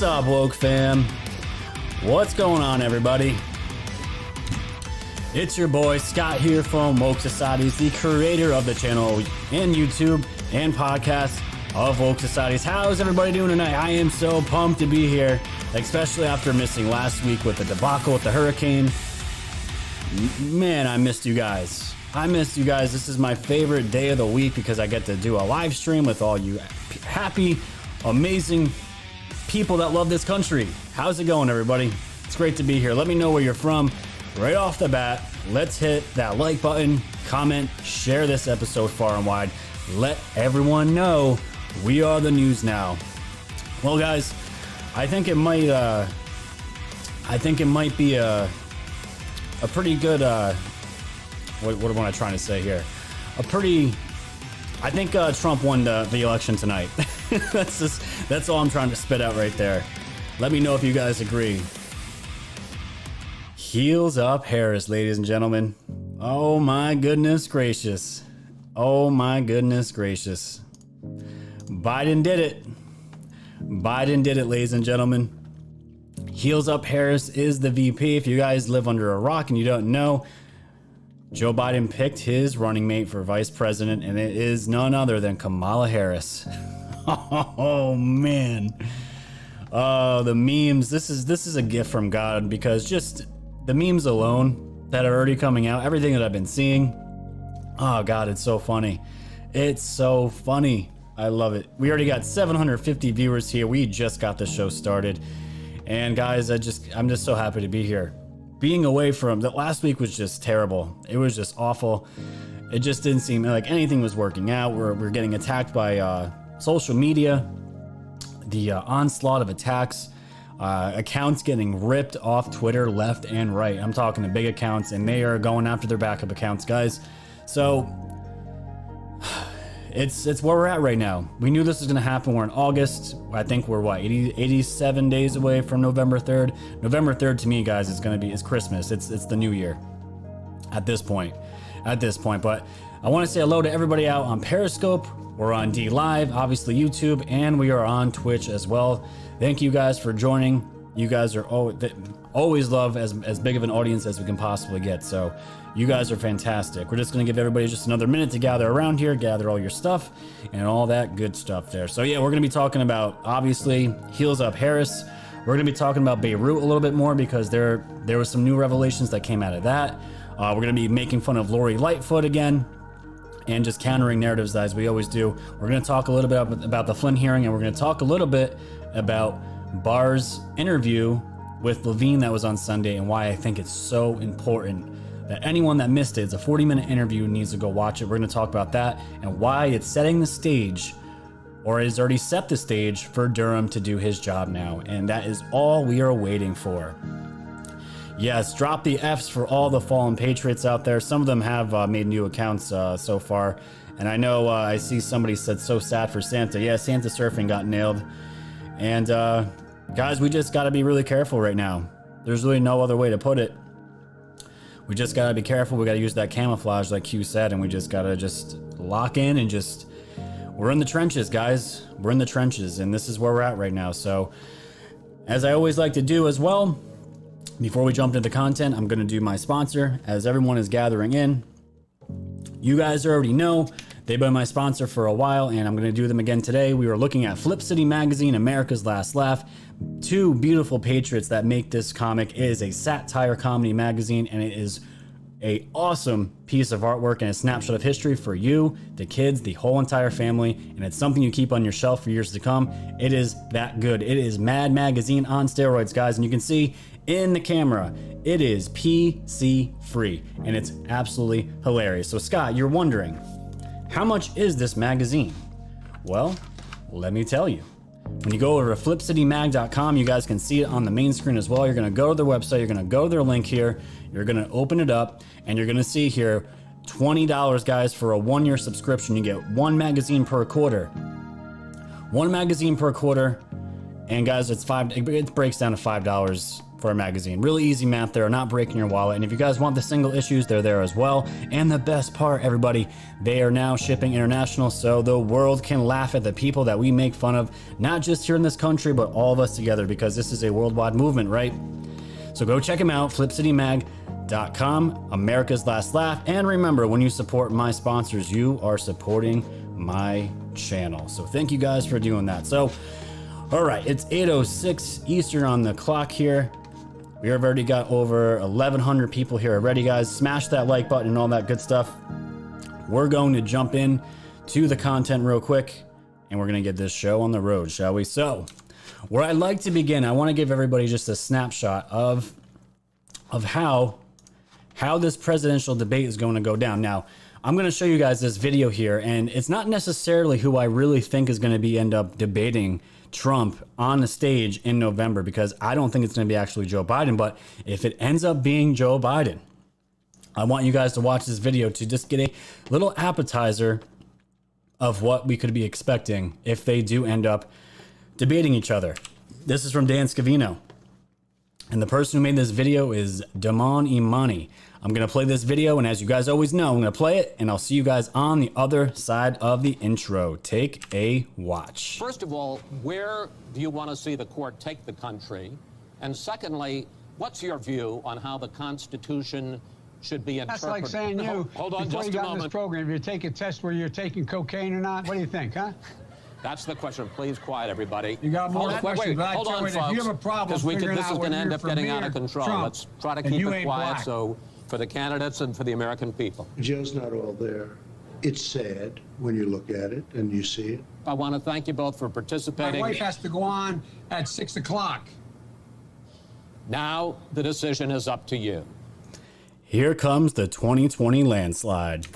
What's up, woke fam? What's going on, everybody? It's your boy Scott here from Woke Societies, the creator of the channel and YouTube and podcast of Woke Societies. How's everybody doing tonight? I am so pumped to be here, especially after missing last week with the debacle with the hurricane. Man, I missed you guys. This is my favorite day of the week because I get to do a live stream with all you happy, amazing people that love this country. How's it going, everybody? It's great to be here. Let me know where you're from. Right off the bat, let's hit that like button, comment, share this episode far and wide. Let everyone know we are the news now. Well, guys, I think it might be a pretty good what am I trying to say here? I think Trump won the election tonight. That's all I'm trying to spit out right there. Let me know if you guys agree. Heels up Harris, ladies and gentlemen. Oh my goodness gracious. Oh my goodness gracious. Biden did it. Biden did it, ladies and gentlemen. Heels up Harris is the VP. If you guys live under a rock and you don't know, Joe Biden picked his running mate for vice president, and it is none other than Kamala Harris. Oh man. The memes. This is a gift from God, because just the memes alone that are already coming out, everything that I've been seeing. Oh God, it's so funny. It's so funny. I love it. We already got 750 viewers here. We just got the show started. And guys, I'm just so happy to be here. Being away from that last week was just terrible. It was just awful. It just didn't seem like anything was working out. We're getting attacked by social media, the onslaught of attacks, accounts getting ripped off Twitter left and right. I'm talking to big accounts, and they are going after their backup accounts, guys. So it's where we're at right now. We knew this was going to happen. We're in August. I think we're 87 days away from November 3rd. November 3rd to me, guys, is Christmas. It's the new year at this point. But I want to say hello to everybody out on Periscope. We're on D Live, obviously YouTube, and we are on Twitch as well. Thank you guys for joining. You guys are always love as big of an audience as we can possibly get. So you guys are fantastic. We're just going to give everybody just another minute to gather around here, gather all your stuff and all that good stuff there. So yeah, we're going to be talking about, obviously, heels up Harris. We're going to be talking about Beirut a little bit more because there was some new revelations that came out of that. We're going to be making fun of Lori Lightfoot again and just countering narratives as we always do. We're going to talk a little bit about the Flynn hearing, and we're going to talk a little bit about Barr's interview with Levine that was on Sunday, and why I think it's so important that anyone that missed it, it's a 40-minute interview, needs to go watch it. We're going to talk about that and why it's setting the stage, or has already set the stage, for Durham to do his job now. And that is all we are waiting for. Yes, drop the Fs for all the fallen patriots out there. Some of them have made new accounts so far. And I know I see somebody said, so sad for Santa. Yeah, Santa surfing got nailed. And guys, we just got to be really careful right now. There's really no other way to put it. We just got to be careful. We got to use that camouflage like Q said, and we just got to just lock in and we're in the trenches, guys. We're in the trenches, and this is where we're at right now. So as I always like to do as well, before we jump into the content, I'm going to do my sponsor as everyone is gathering in. You guys already know they've been my sponsor for a while, and I'm going to do them again today. We were looking at Flip City Magazine, America's Last Laugh. Two beautiful patriots that make this comic. It is a satire comedy magazine, and it is a awesome piece of artwork and a snapshot of history for you, the kids, the whole entire family, and it's something you keep on your shelf for years to come. It is that good. It is Mad Magazine on steroids, guys, and you can see in the camera, it is PC free, and it's absolutely hilarious. So Scott, you're wondering, how much is this magazine? Well, let me tell you. When you go over to flipcitymag.com, you guys can see it on the main screen as well. You're going to go to their website. You're going to go to their link here. You're going to open it up, and you're going to see here $20, guys, for a 1-year subscription. You get one magazine per quarter. One magazine per quarter. And guys, it breaks down to $5 for a magazine. Really easy math there, not breaking your wallet. And if you guys want the single issues, they're there as well. And the best part, everybody, they are now shipping international, so the world can laugh at the people that we make fun of, not just here in this country, but all of us together, because this is a worldwide movement, right? So go check them out, flipcitymag.com, America's Last Laugh. And remember, when you support my sponsors, you are supporting my channel. So thank you guys for doing that. So, all right, it's 8:06 Eastern on the clock here. We have already got over 1,100 people here already, guys. Smash that like button and all that good stuff. We're going to jump in to the content real quick, and we're going to get this show on the road, shall we? So, where I'd like to begin, I want to give everybody just a snapshot of how this presidential debate is going to go down. Now, I'm going to show you guys this video here, and it's not necessarily who I really think is going to end up debating Trump on the stage in November, because I don't think it's going to be actually Joe Biden. But if it ends up being Joe Biden, I want you guys to watch this video to just get a little appetizer of what we could be expecting if they do end up debating each other. This is from Dan Scavino, and the person who made this video is Damon Imani. I'm going to play this video, and as you guys always know, I'm going to play it, and I'll see you guys on the other side of the intro. Take a watch. First of all, where do you want to see the court take the country? And secondly, what's your view on how the Constitution should be interpreted? That's like saying hold on before just you a got in moment. this program, if you take a test where you're taking cocaine or not, what do you think, huh? That's the question. Please quiet, everybody. You got more questions, but I hold tell on, you, if folks, you have a problem because figuring this out is going to whether end you're up for getting me out or of control. Trump, Let's try to and keep you it ain't quiet, black. so for the candidates and for the American people. Joe's not all there. It's sad when you look at it and you see it. I want to thank you both for My participating. wife has to go on at 6 o'clock. Now the decision is up to you. Here comes the 2020 landslide.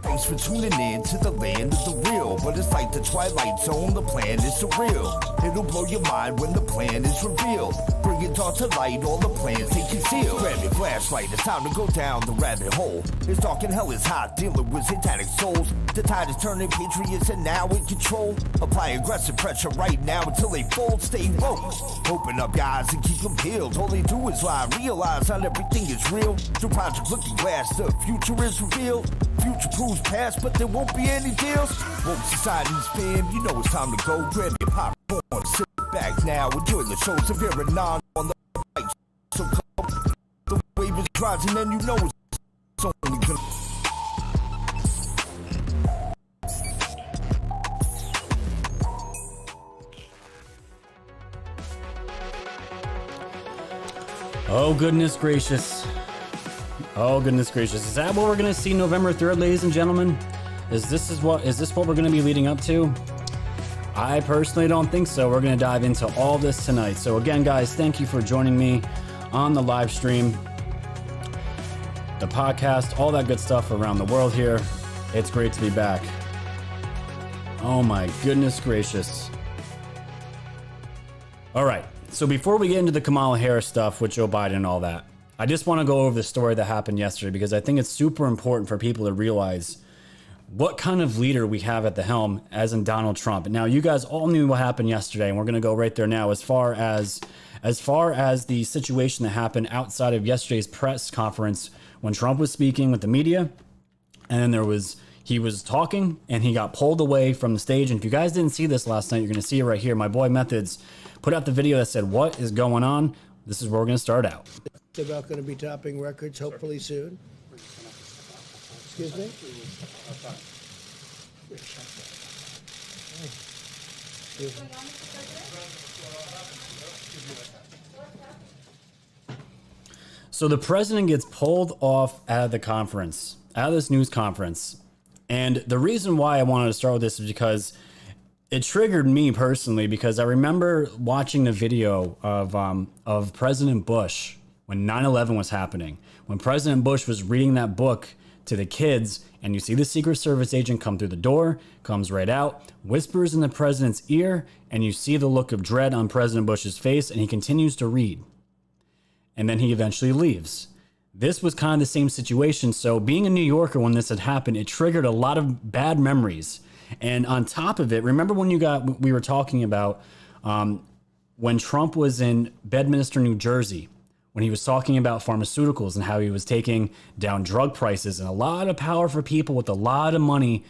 Thanks for tuning in to the land of the real. But it's like the Twilight Zone, the plan is surreal. It'll blow your mind when the plan is revealed. Bring it all to light, all the plans they conceal. Grab your flashlight, it's time to go down the rabbit hole. It's dark and hell is hot, dealing with satanic souls. The tide is turning, patriots are now in control. Apply aggressive pressure right now until they fold. Stay woke, open up your eyes and keep them peeled. All they do is lie, realize not everything is real. Through Project Looking Glass, the future is revealed. Future proves past, but there won't be any deals. Woke society's fam, you know it's time to go. Grab your popcorn, sit back now, enjoy the show. Severe and non on the right. So come, the wave is rising, and you know it's only gonna. Oh, goodness gracious. Oh, goodness gracious. Is that what we're going to see November 3rd, ladies and gentlemen? Is this what we're going to be leading up to? I personally don't think so. We're going to dive into all this tonight. So again, guys, thank you for joining me on the live stream, the podcast, all that good stuff around the world here. It's great to be back. Oh my goodness gracious. All right. So before we get into the Kamala Harris stuff with Joe Biden and all that, I just want to go over the story that happened yesterday, because I think it's super important for people to realize what kind of leader we have at the helm, as in Donald Trump. Now, you guys all knew what happened yesterday, and we're going to go right there now as far as the situation that happened outside of yesterday's press conference when Trump was speaking with the media, and then he was talking and he got pulled away from the stage. And if you guys didn't see this last night, you're going to see it right here. My boy Methods put out the video that said, "What is going on?" This is where we're going to start out. It's about going to be topping records hopefully soon. Excuse me? So the president gets pulled off out of the conference, out of this news conference. And the reason why I wanted to start with this is because it triggered me personally, because I remember watching the video of President Bush when 9/11 was happening, when President Bush was reading that book to the kids, and you see the Secret Service agent come through the door, comes right out, whispers in the president's ear, and you see the look of dread on President Bush's face, and he continues to read. And then he eventually leaves. This was kind of the same situation. So being a New Yorker when this had happened, it triggered a lot of bad memories. And on top of it, remember when we were talking about when Trump was in Bedminster, New Jersey, when he was talking about pharmaceuticals and how he was taking down drug prices, and a lot of powerful people with a lot of money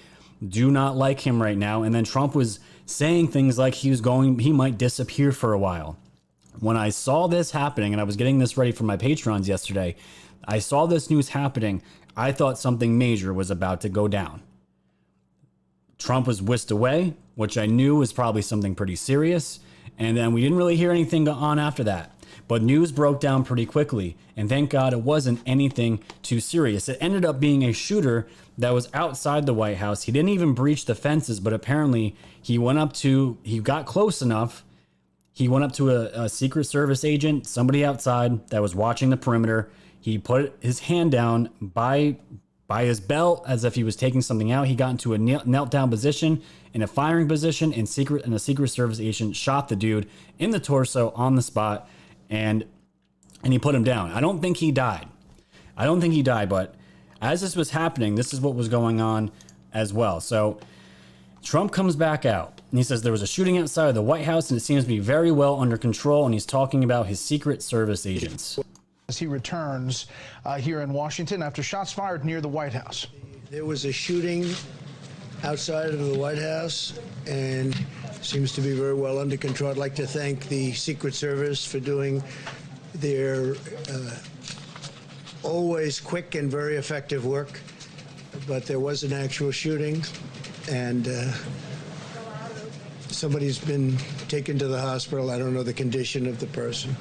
do not like him right now. And then Trump was saying things like he might disappear for a while. When I saw this happening, and I was getting this ready for my Patrons yesterday, I saw this news happening. I thought something major was about to go down. Trump was whisked away, which I knew was probably something pretty serious. And then we didn't really hear anything on after that. But news broke down pretty quickly, and thank God it wasn't anything too serious. It ended up being a shooter that was outside the White House. He didn't even breach the fences, but apparently he got close enough. He went up to a Secret Service agent, somebody outside that was watching the perimeter. He put his hand down by his belt as if he was taking something out. He got into a knelt down position, in a firing position, and a Secret Service agent shot the dude in the torso on the spot. And he put him down. I don't think he died. But as this was happening, this is what was going on as well. So Trump comes back out and he says there was a shooting outside of the White House and it seems to be very well under control. And he's talking about his Secret Service agents. As he returns here in Washington after shots fired near the White House. There was a shooting outside of the White House and seems to be very well under control. I'd like to thank the Secret Service for doing their always quick and very effective work. But there was an actual shooting, and somebody's been taken to the hospital. I don't know the condition of the person.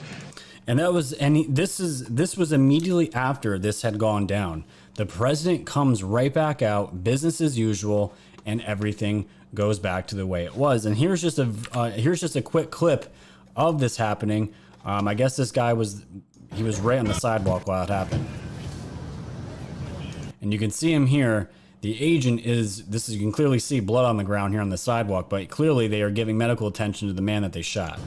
And this was immediately after this had gone down. The president comes right back out, business as usual, and everything goes back to the way it was. And here's just a quick clip of this happening. I guess this guy was right on the sidewalk while it happened. And you can see him here. The agent you can clearly see blood on the ground here on the sidewalk, but clearly they are giving medical attention to the man that they shot.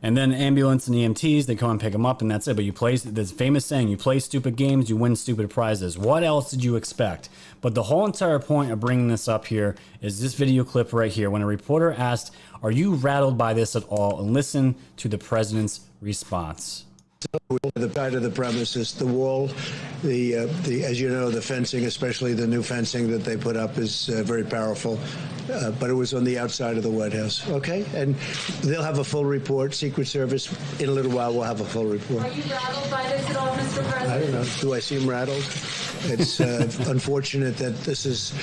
And then ambulance and EMTs, they come and pick him up, and that's it. But you play this famous saying, you play stupid games, you win stupid prizes. What else did you expect? But the whole entire point of bringing this up here is this video clip right here. When a reporter asked, "Are you rattled by this at all?" And listen to the president's response. The side of the premises, the wall, the as you know, the fencing, especially the new fencing that they put up, is very powerful. But it was on the outside of the White House. Okay, and they'll have a full report. Secret Service in a little while will have a full report. Are you rattled by this at all, Mr. President? I don't know. Do I seem rattled? It's unfortunate that this is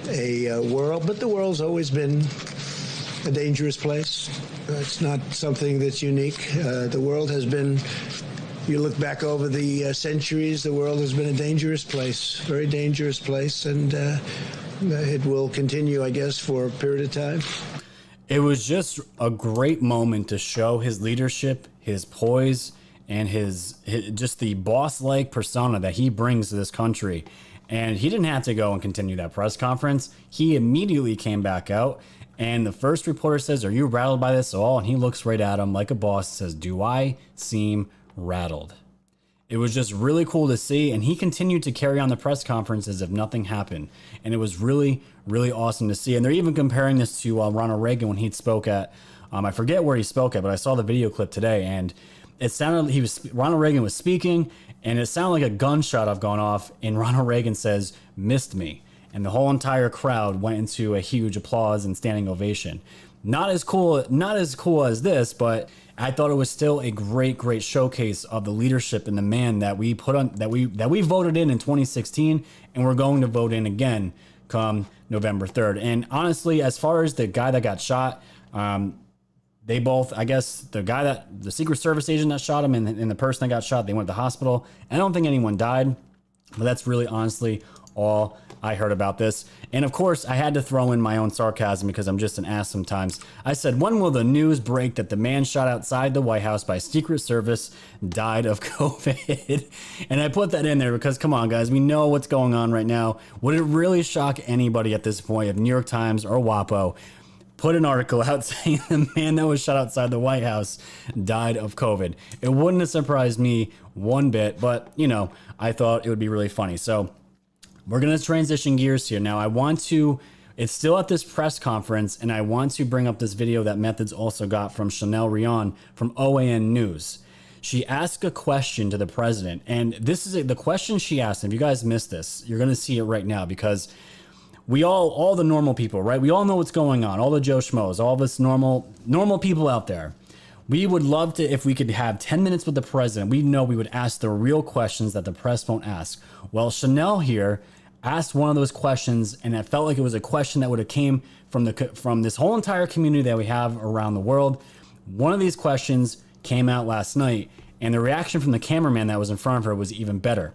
a world, but the world's always been a dangerous place. It's not something that's unique. The world has been. You look back over the centuries, the world has been a dangerous place, very dangerous place, and it will continue, I guess, for a period of time. It was just a great moment to show his leadership, his poise, and his just the boss-like persona that he brings to this country. And he didn't have to go and continue that press conference. He immediately came back out, and the first reporter says, "Are you rattled by this at all?" And he looks right at him like a boss and says, "Do I seem rattled?" It was just really cool to see, and he continued to carry on the press conference as if nothing happened, and it was really, really awesome to see. And they're even comparing this to Ronald Reagan when he spoke at, I forget where he spoke at, but I saw the video clip today, and it sounded Ronald Reagan was speaking, and it sounded like a gunshot had gone off, and Ronald Reagan says, "Missed me," and the whole entire crowd went into a huge applause and standing ovation. Not as cool as this, but I thought it was still a great showcase of the leadership and the man that we voted in 2016, and we're going to vote in again come November 3rd. And honestly, as far as the guy that got shot, they both, I guess, the Secret Service agent that shot him and the person that got shot, they went to the hospital. I don't think anyone died, but that's really honestly all I heard about this. And of course, I had to throw in my own sarcasm because I'm just an ass sometimes. I said, when will the news break that the man shot outside the White House by Secret Service died of COVID? And I put that in there because, come on, guys, we know what's going on right now. Would it really shock anybody at this point if New York Times or WAPO put an article out saying the man that was shot outside the White House died of COVID. It wouldn't have surprised me one bit, but, you know, I thought it would be really funny. So we're going to transition gears here. Now, it's still at this press conference, and I want to bring up this video that Methods also got from Chanel Rion from OAN News. She asked a question to the president, and this is the question she asked. If you guys missed this, you're going to see it right now, because we all the normal people, right? We all know what's going on. All the Joe Schmoes, all of us normal people out there. We would love to, if we could have 10 minutes with the president, we know we would ask the real questions that the press won't ask. Well, Chanel here asked one of those questions, and it felt like it was a question that would have came from this whole entire community that we have around the world. One of these questions came out last night, and the reaction from the cameraman that was in front of her was even better.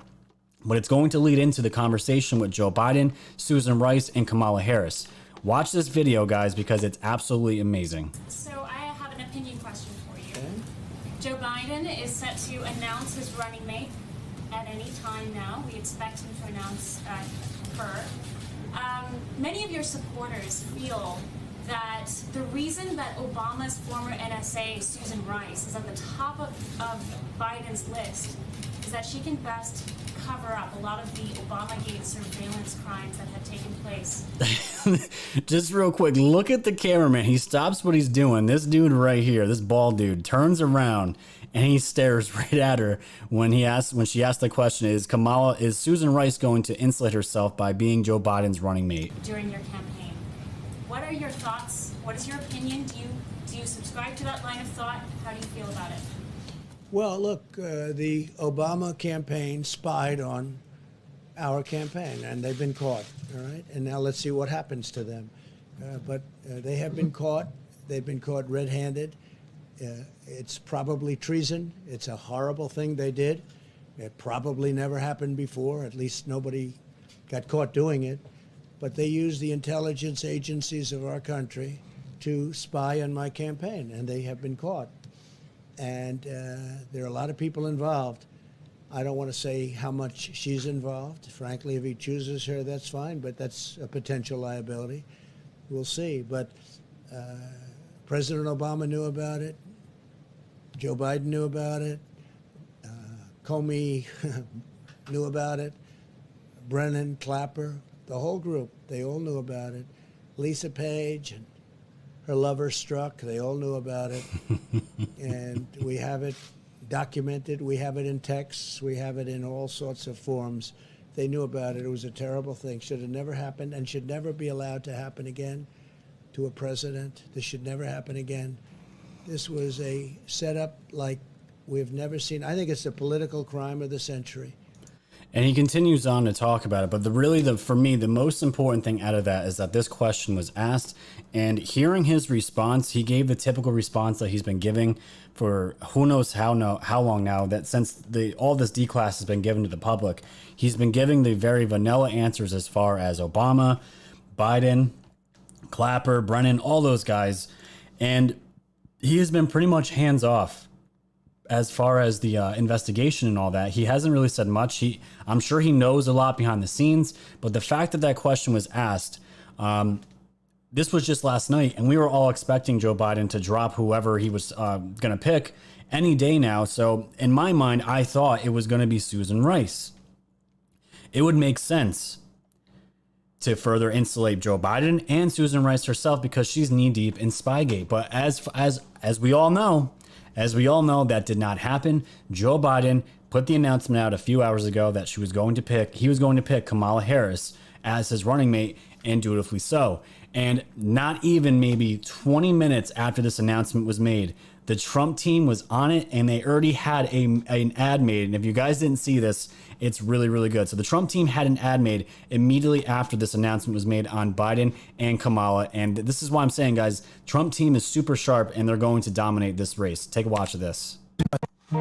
But it's going to lead into the conversation with Joe Biden, Susan Rice, and Kamala Harris. Watch this video, guys, because it's absolutely amazing. So I have an opinion question for you. Joe Biden is set to announce his running mate at any time now. We expect him to announce her. Many of your supporters feel that the reason that Obama's former NSA, Susan Rice, is at the top of Biden's list is that she can best cover up a lot of the Obamagate surveillance crimes that have taken place. Just real quick, look at the cameraman. He stops what he's doing. This dude right here, this bald dude, turns around and he stares right at her when she asked the question, is Susan Rice going to insulate herself by being Joe Biden's running mate? During your campaign. What are your thoughts? What is your opinion? Do you subscribe to that line of thought? How do you feel about it? Well, look, the Obama campaign spied on our campaign, and they've been caught, all right? And now let's see what happens to them. But they have been caught. They've been caught red-handed. It's probably treason. It's a horrible thing they did. It probably never happened before. At least nobody got caught doing it. But they used the intelligence agencies of our country to spy on my campaign, and they have been caught. And there are a lot of people involved. I don't want to say how much she's involved. Frankly, if he chooses her, that's fine, but that's a potential liability. We'll see. But President Obama knew about it. Joe Biden knew about it. Comey knew about it. Brennan, Clapper, the whole group, they all knew about it. Lisa Page and her lover Struck, they all knew about it. And we have it documented. We have it in texts. We have it in all sorts of forms. They knew about it. It was a terrible thing. Should have never happened and should never be allowed to happen again to a president. This should never happen again. This was a setup like we've never seen. I think it's the political crime of the century. And he continues on to talk about it. But for me, the most important thing out of that is that this question was asked, and hearing his response, he gave the typical response that he's been giving for who knows how long now, that since all this D-class has been given to the public, he's been giving the very vanilla answers as far as Obama, Biden, Clapper, Brennan, all those guys. And he has been pretty much hands off as far as the investigation and all that. He hasn't really said much. I'm sure he knows a lot behind the scenes, but the fact that question was asked, this was just last night, and we were all expecting Joe Biden to drop whoever he was going to pick any day now. So in my mind, I thought it was going to be Susan Rice. It would make sense to further insulate Joe Biden and Susan Rice herself because she's knee deep in Spygate. But as we all know, that did not happen. Joe Biden put the announcement out a few hours ago that he was going to pick Kamala Harris as his running mate, and dutifully so. And not even maybe 20 minutes after this announcement was made, the Trump team was on it, and they already had an ad made. And if you guys didn't see this, it's really, really good. So the Trump team had an ad made immediately after this announcement was made on Biden and Kamala. And this is why I'm saying, guys, Trump team is super sharp, and they're going to dominate this race. Take a watch of this.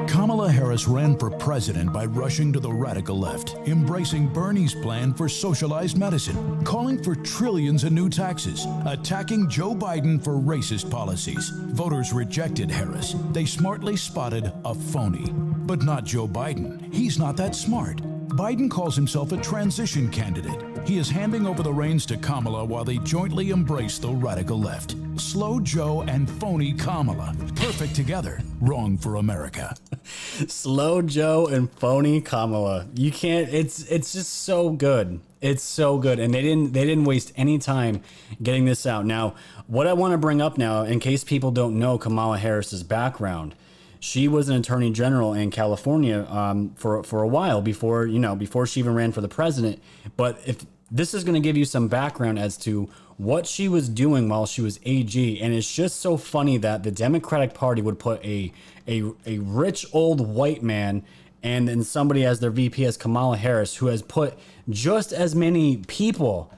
Kamala Harris ran for president by rushing to the radical left, embracing Bernie's plan for socialized medicine, calling for trillions in new taxes, attacking Joe Biden for racist policies. Voters rejected Harris. They smartly spotted a phony. But not Joe Biden. He's not that smart. Biden calls himself a transition candidate. He is handing over the reins to Kamala while they jointly embrace the radical left. Slow Joe and phony Kamala. Perfect together. Wrong for America. Slow Joe and phony Kamala. You can't. It's just so good. It's so good, and they didn't waste any time getting this out. Now, what I want to bring up now, in case people don't know Kamala Harris's background, she was an attorney general in California for a while before she even ran for the president. But if this is going to give you some background as to what she was doing while she was AG, and it's just so funny that the Democratic Party would put a rich old white man and then somebody as their VP as Kamala Harris, who has put just as many people,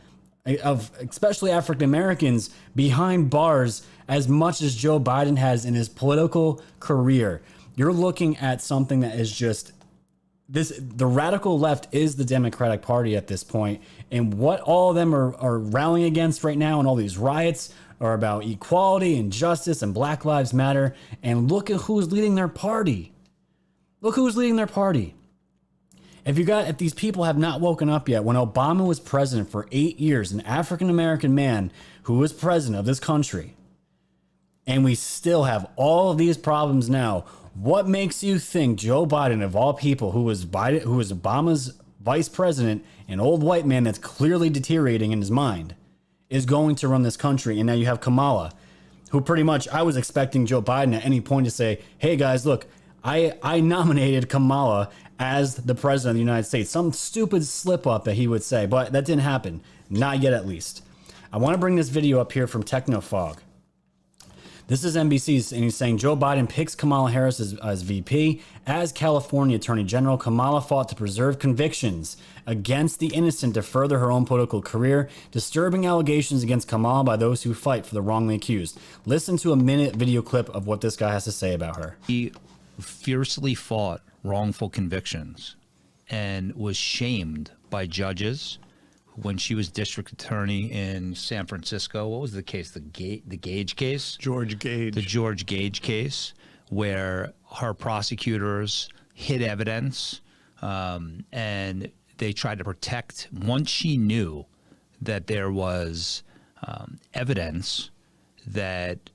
of especially African Americans, behind bars as much as Joe Biden has in his political career. You're looking at something that is just this. The radical left is the Democratic Party at this point, and what all of them are rallying against right now, and all these riots are about equality and justice and Black Lives Matter. And look at who's leading their party. Look who's leading their party. If these people have not woken up yet, when Obama was president for 8 years, an African American man who was president of this country, and we still have all of these problems now, what makes you think Joe Biden, of all people, who was Obama's vice president, an old white man that's clearly deteriorating in his mind, is going to run this country? And now you have Kamala, who pretty much, I was expecting Joe Biden at any point to say, hey guys, look, I nominated Kamala as the president of the United States. Some stupid slip up that he would say, but that didn't happen. Not yet, at least. I want to bring this video up here from Technofog. This is NBC's, and he's saying Joe Biden picks Kamala Harris as VP. As California Attorney General, Kamala fought to preserve convictions against the innocent to further her own political career. Disturbing allegations against Kamala by those who fight for the wrongly accused. Listen to a minute video clip of what this guy has to say about her. He fiercely fought wrongful convictions and was shamed by judges when she was district attorney in San Francisco. What was the case? The Gage case? George Gage. The George Gage case, where her prosecutors hid evidence and they tried to protect. Once she knew that there was evidence that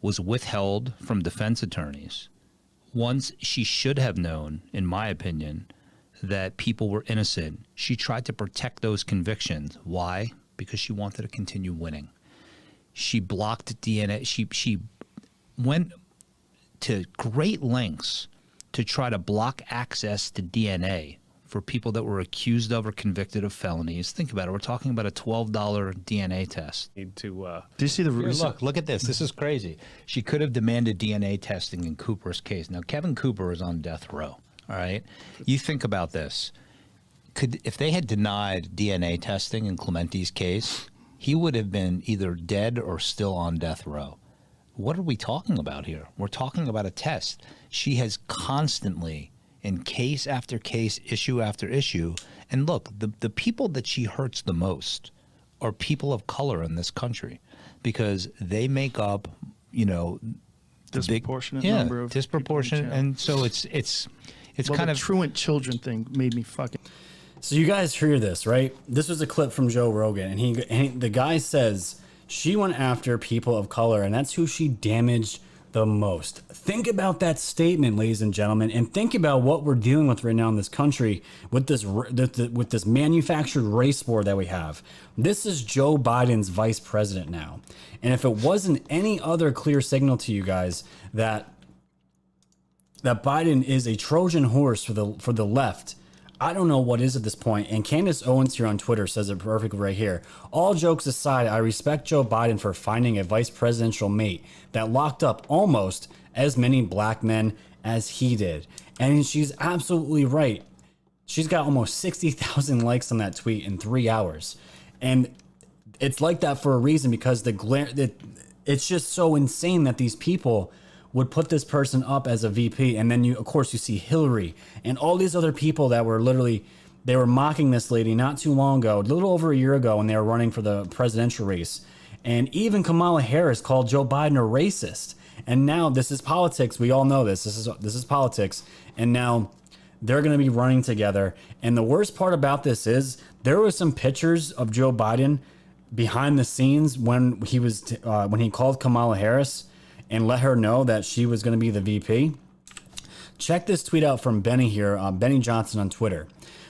was withheld from defense attorneys, once she should have known, in my opinion, that people were innocent, she tried to protect those convictions. Why? Because she wanted to continue winning. She blocked DNA. She went to great lengths to try to block access to DNA for people that were accused of or convicted of felonies. Think about it. We're talking about a $12 DNA test. Do you see the Look at this. This is crazy. She could have demanded DNA testing in Cooper's case. Now, Kevin Cooper is on death row. All right. You think about this. If they had denied DNA testing in Clementi's case, he would have been either dead or still on death row. What are we talking about here? We're talking about a test. She has constantly, in case after case, issue after issue. And look, the people that she hurts the most are people of color in this country, because they make up, disproportionate number of disproportionate. And so it's kind of the truant children thing made me fucking. So you guys hear this, right? This was a clip from Joe Rogan, and the guy says she went after people of color, and that's who she damaged the most. Think about that statement, ladies and gentlemen, and think about what we're dealing with right now in this country with this manufactured race war that we have. This is Joe Biden's vice president now, and if it wasn't any other clear signal to you guys that Biden is a Trojan horse for the left, I don't know what is at this point. And Candace Owens here on Twitter says it perfectly right here. All jokes aside, I respect Joe Biden for finding a vice presidential mate that locked up almost as many black men as he did. And she's absolutely right. She's got almost 60,000 likes on that tweet in 3 hours. And it's like that for a reason, because it's just so insane that these people would put this person up as a VP, and then you see Hillary and all these other people that were they were mocking this lady not too long ago, a little over a year ago, when they were running for the presidential race. And even Kamala Harris called Joe Biden a racist. And now this is politics. We all know this. This is politics. And now they're going to be running together. And the worst part about this is there were some pictures of Joe Biden behind the scenes when he was when he called Kamala Harris and let her know that she was going to be the VP. Check this tweet out from Benny here, Benny Johnson on Twitter.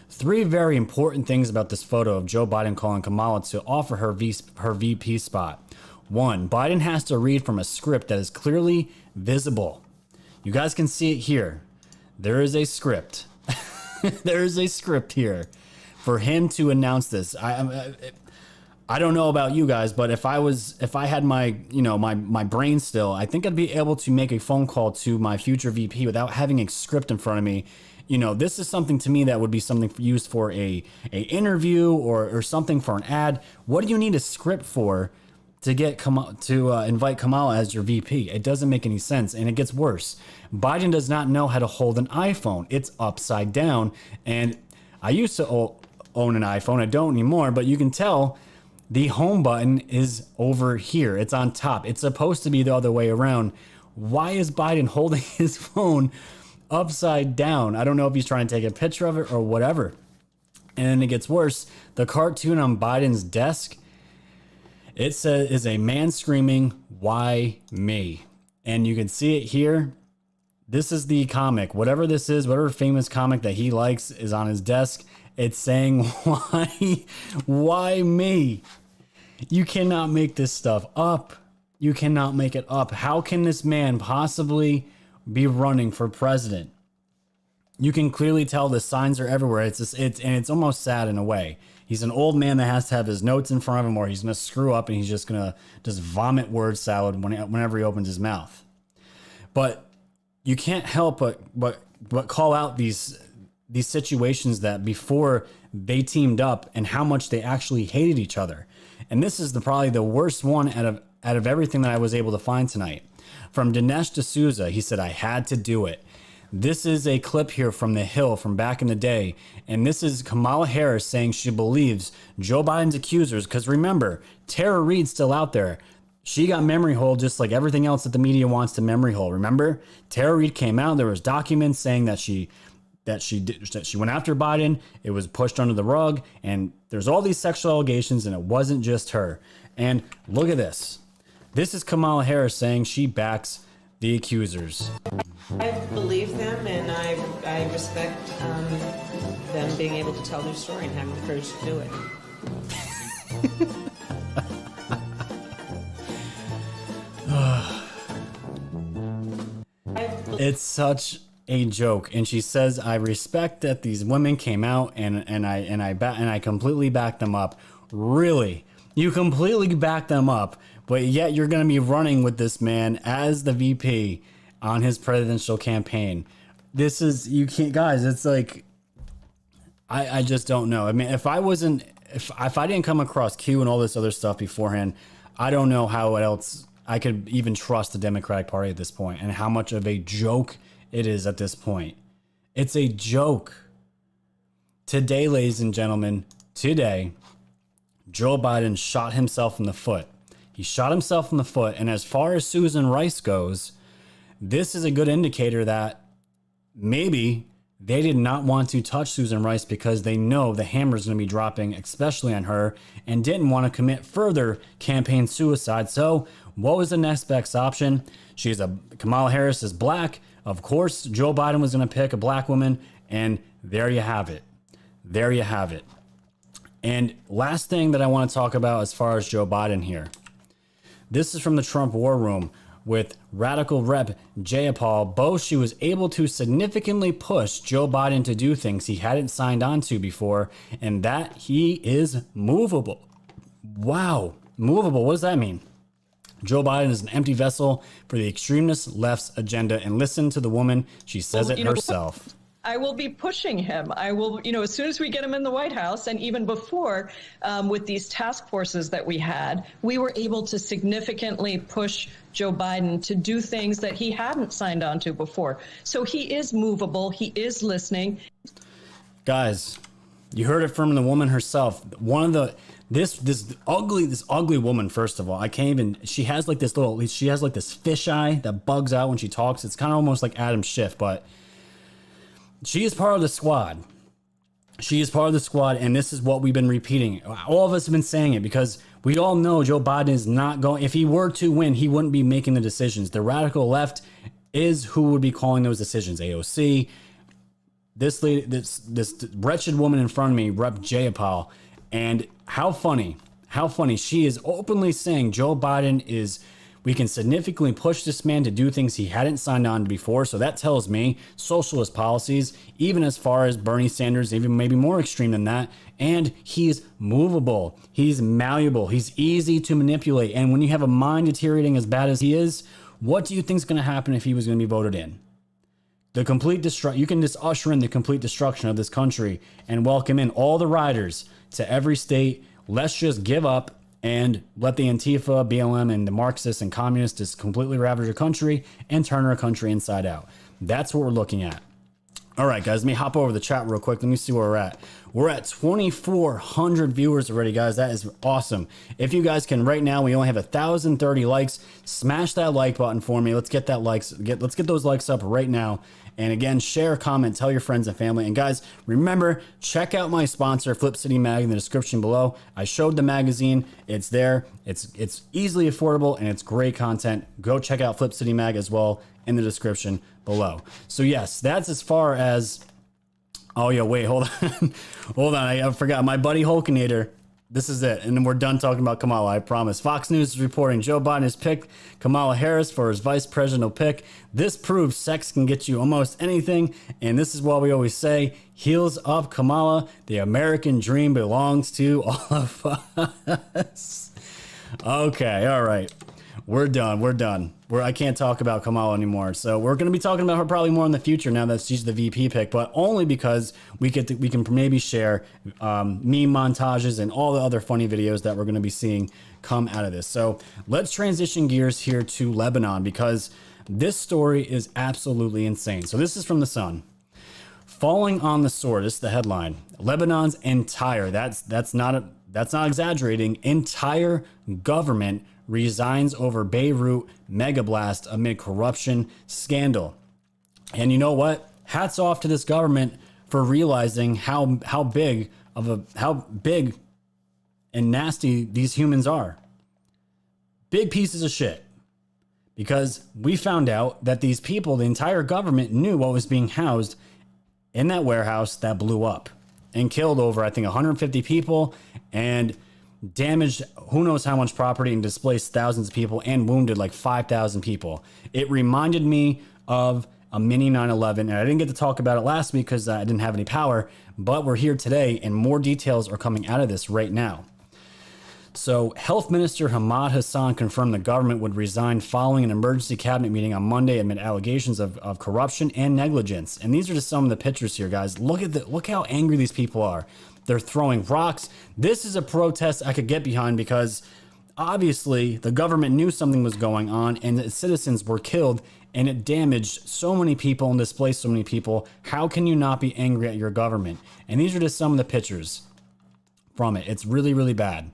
3 very important things about this photo of Joe Biden calling Kamala to offer her VP spot. 1, Biden has to read from a script that is clearly visible. You guys can see it here. There is a script. There is a script here for him to announce this. I don't know about you guys, but if I had my, my brain still, I think I'd be able to make a phone call to my future VP without having a script in front of me. This is something to me that would be something used for a interview or something for an ad. What do you need a script for to get invite Kamala as your VP? It doesn't make any sense, and it gets worse. Biden does not know how to hold an iPhone. It's upside down, and I used to own an iPhone. I don't anymore, but you can tell the home button is over here. It's on top. It's supposed to be the other way around. Why is Biden holding his phone upside down? I don't know if he's trying to take a picture of it or whatever. And then it gets worse. The cartoon on Biden's desk, it says, is a man screaming, "Why me?" And you can see it here. This is the comic. Whatever this is, whatever famous comic that he likes is on his desk. It's saying, why me? You cannot make this stuff up. You cannot make it up. How can this man possibly be running for president? You can clearly tell the signs are everywhere. It's almost sad in a way. He's an old man that has to have his notes in front of him, or he's going to screw up and he's just going to just vomit word salad whenever he opens his mouth. But you can't help but call out these situations that before they teamed up and how much they actually hated each other. And this is probably the worst one out of everything that I was able to find tonight. From Dinesh D'Souza, he said, "I had to do it." This is a clip here from The Hill from back in the day. And this is Kamala Harris saying she believes Joe Biden's accusers. Because remember, Tara Reade's still out there. She got memory hole just like everything else that the media wants to memory hole. Remember, Tara Reade came out. There was documents saying that she went after Biden. It was pushed under the rug, and there's all these sexual allegations, and it wasn't just her. And look at this. This is Kamala Harris saying she backs the accusers. I believe them, and I respect them being able to tell their story and having the courage to do it. It's such a joke. And she says, "I respect that these women came out and I completely back them up." Really? You completely back them up, but yet you're going to be running with this man as the VP on his presidential campaign. This is, you can't, guys, it's like, I just don't know. I mean, if I didn't come across Q and all this other stuff beforehand, I don't know how else I could even trust the Democratic Party at this point, and how much of a joke it is at this point. It's a joke. Today, ladies and gentlemen, today, Joe Biden shot himself in the foot. He shot himself in the foot. And as far as Susan Rice goes, this is a good indicator that maybe they did not want to touch Susan Rice because they know the hammer is going to be dropping, especially on her, and didn't want to commit further campaign suicide. So what was the next best option? Kamala Harris is black. Of course, Joe Biden was going to pick a black woman, and there you have it. There you have it. And last thing that I want to talk about as far as Joe Biden here. This is from the Trump War Room with Radical Rep Jayapal. Both she was able to significantly push Joe Biden to do things he hadn't signed on to before, and that he is movable. Wow, movable. What does that mean? Joe Biden is an empty vessel for the extremist left's agenda. And listen to the woman. She says it herself. I will be pushing him. I will, as soon as we get him in the White House, and even before, with these task forces that we had, we were able to significantly push Joe Biden to do things that he hadn't signed on to before. So he is movable. He is listening. Guys, you heard it from the woman herself. This ugly woman, first of all, I can't even, she has like this fish eye that bugs out when she talks. It's kind of almost like Adam Schiff, but she is part of the squad. She is part of the squad, and this is what we've been repeating. All of us have been saying it because we all know Joe Biden is not going. If he were to win, he wouldn't be making the decisions. The radical left is who would be calling those decisions. AOC, this lady, this wretched woman in front of me, Rep. Jayapal, and how funny she is openly saying Joe Biden is. We can significantly push this man to do things he hadn't signed on to before. So that tells me socialist policies, even as far as Bernie Sanders, even maybe more extreme than that. And he's movable. He's malleable. He's easy to manipulate. And when you have a mind deteriorating as bad as he is, what do you think is going to happen if he was going to be voted in? The complete you can just usher in the complete destruction of this country and welcome in all the riders to every state. Let's just give up and let the Antifa, BLM, and the Marxists and communists just completely ravage our country and turn our country inside out. That's what we're looking at. All right, guys, let me hop over the chat real quick. Let me see where we're at. We're at 2,400 viewers already, guys. That is awesome. If you guys can right now, we only have 1,030 likes. Smash that like button for me. Let's get that likes. Let's get those likes up right now. And again, share, comment, tell your friends and family. And guys, remember, check out my sponsor, Flip City Mag, in the description below. I showed the magazine. It's there. It's easily affordable and it's great content. Go check out Flip City Mag as well in the description below. So yes, that's as far as. Oh yeah, wait, hold on, hold on. I forgot my buddy Hulkinator. This is it, and then we're done talking about Kamala, I promise. Fox News is reporting Joe Biden has picked Kamala Harris for his vice presidential pick. This proves sex can get you almost anything, and this is what we always say, heels up Kamala. The American dream belongs to all of us. Okay, all right. We're done. I can't talk about Kamala anymore. So we're going to be talking about her probably more in the future now that she's the VP pick, but only because we can maybe share meme montages and all the other funny videos that we're going to be seeing come out of this. So let's transition gears here to Lebanon because this story is absolutely insane. So this is from The Sun. Falling on the sword. This is the headline. Lebanon's entire, that's not exaggerating, entire government resigns over Beirut mega blast amid corruption scandal. And you know what? Hats off to this government for realizing how big and nasty these humans are. Big pieces of shit. Because we found out that these people, the entire government, knew what was being housed in that warehouse that blew up and killed over, I think, 150 people and damaged who knows how much property and displaced thousands of people and wounded like 5,000 people. It reminded me of a mini 9/11, and I didn't get to talk about it last week because I didn't have any power, but we're here today and more details are coming out of this right now. So Health Minister Hamad Hassan confirmed the government would resign following an emergency cabinet meeting on Monday amid allegations of corruption and negligence. And these are just some of the pictures here, guys. Look how angry these people are. They're throwing rocks. This is a protest I could get behind because obviously the government knew something was going on and the citizens were killed and it damaged so many people and displaced so many people. How can you not be angry at your government? And these are just some of the pictures from it. It's really, really bad.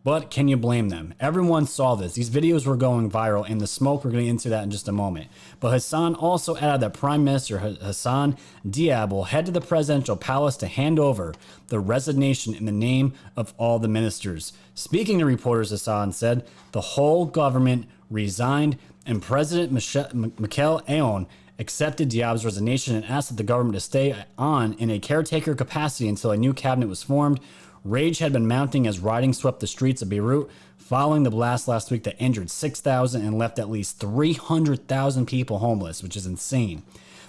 But can you blame them? Everyone saw this. These videos were going viral and the smoke, we're getting into that in just a moment. But Hassan also added that Prime Minister Hassan Diab will head to the presidential palace to hand over the resignation in the name of all the ministers. Speaking to reporters, Hassan said the whole government resigned and President Michael Aoun accepted Diab's resignation and asked that the government to stay on in a caretaker capacity until a new cabinet was formed. Rage had been mounting as rioting swept the streets of Beirut following the blast last week that injured 6,000 and left at least 300,000 people homeless, which is insane.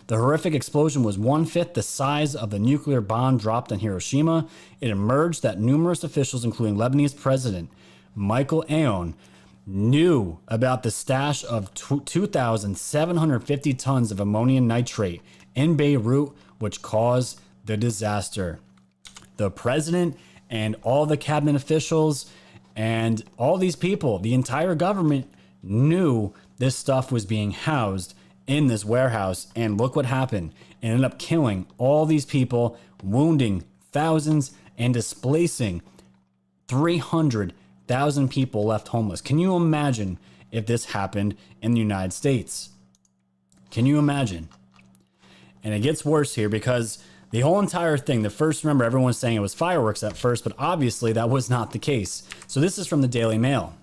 The horrific explosion was 1/5 the size of the nuclear bomb dropped on Hiroshima. It emerged that numerous officials, including Lebanese President Michael Aoun, knew about the stash of 2,750 tons of ammonium nitrate in Beirut, which caused the disaster. The president and all the cabinet officials and all these people, the entire government knew this stuff was being housed in this warehouse. And look what happened. It ended up killing all these people, wounding thousands and displacing 300,000 people left homeless. Can you imagine if this happened in the United States? Can you imagine? And it gets worse here because the whole entire thing, remember, everyone was saying it was fireworks at first, but obviously that was not the case. So this is from the Daily Mail.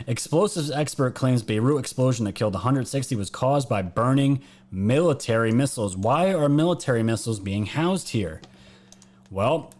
Explosives expert claims Beirut explosion that killed 160 was caused by burning military missiles. Why are military missiles being housed here? Well,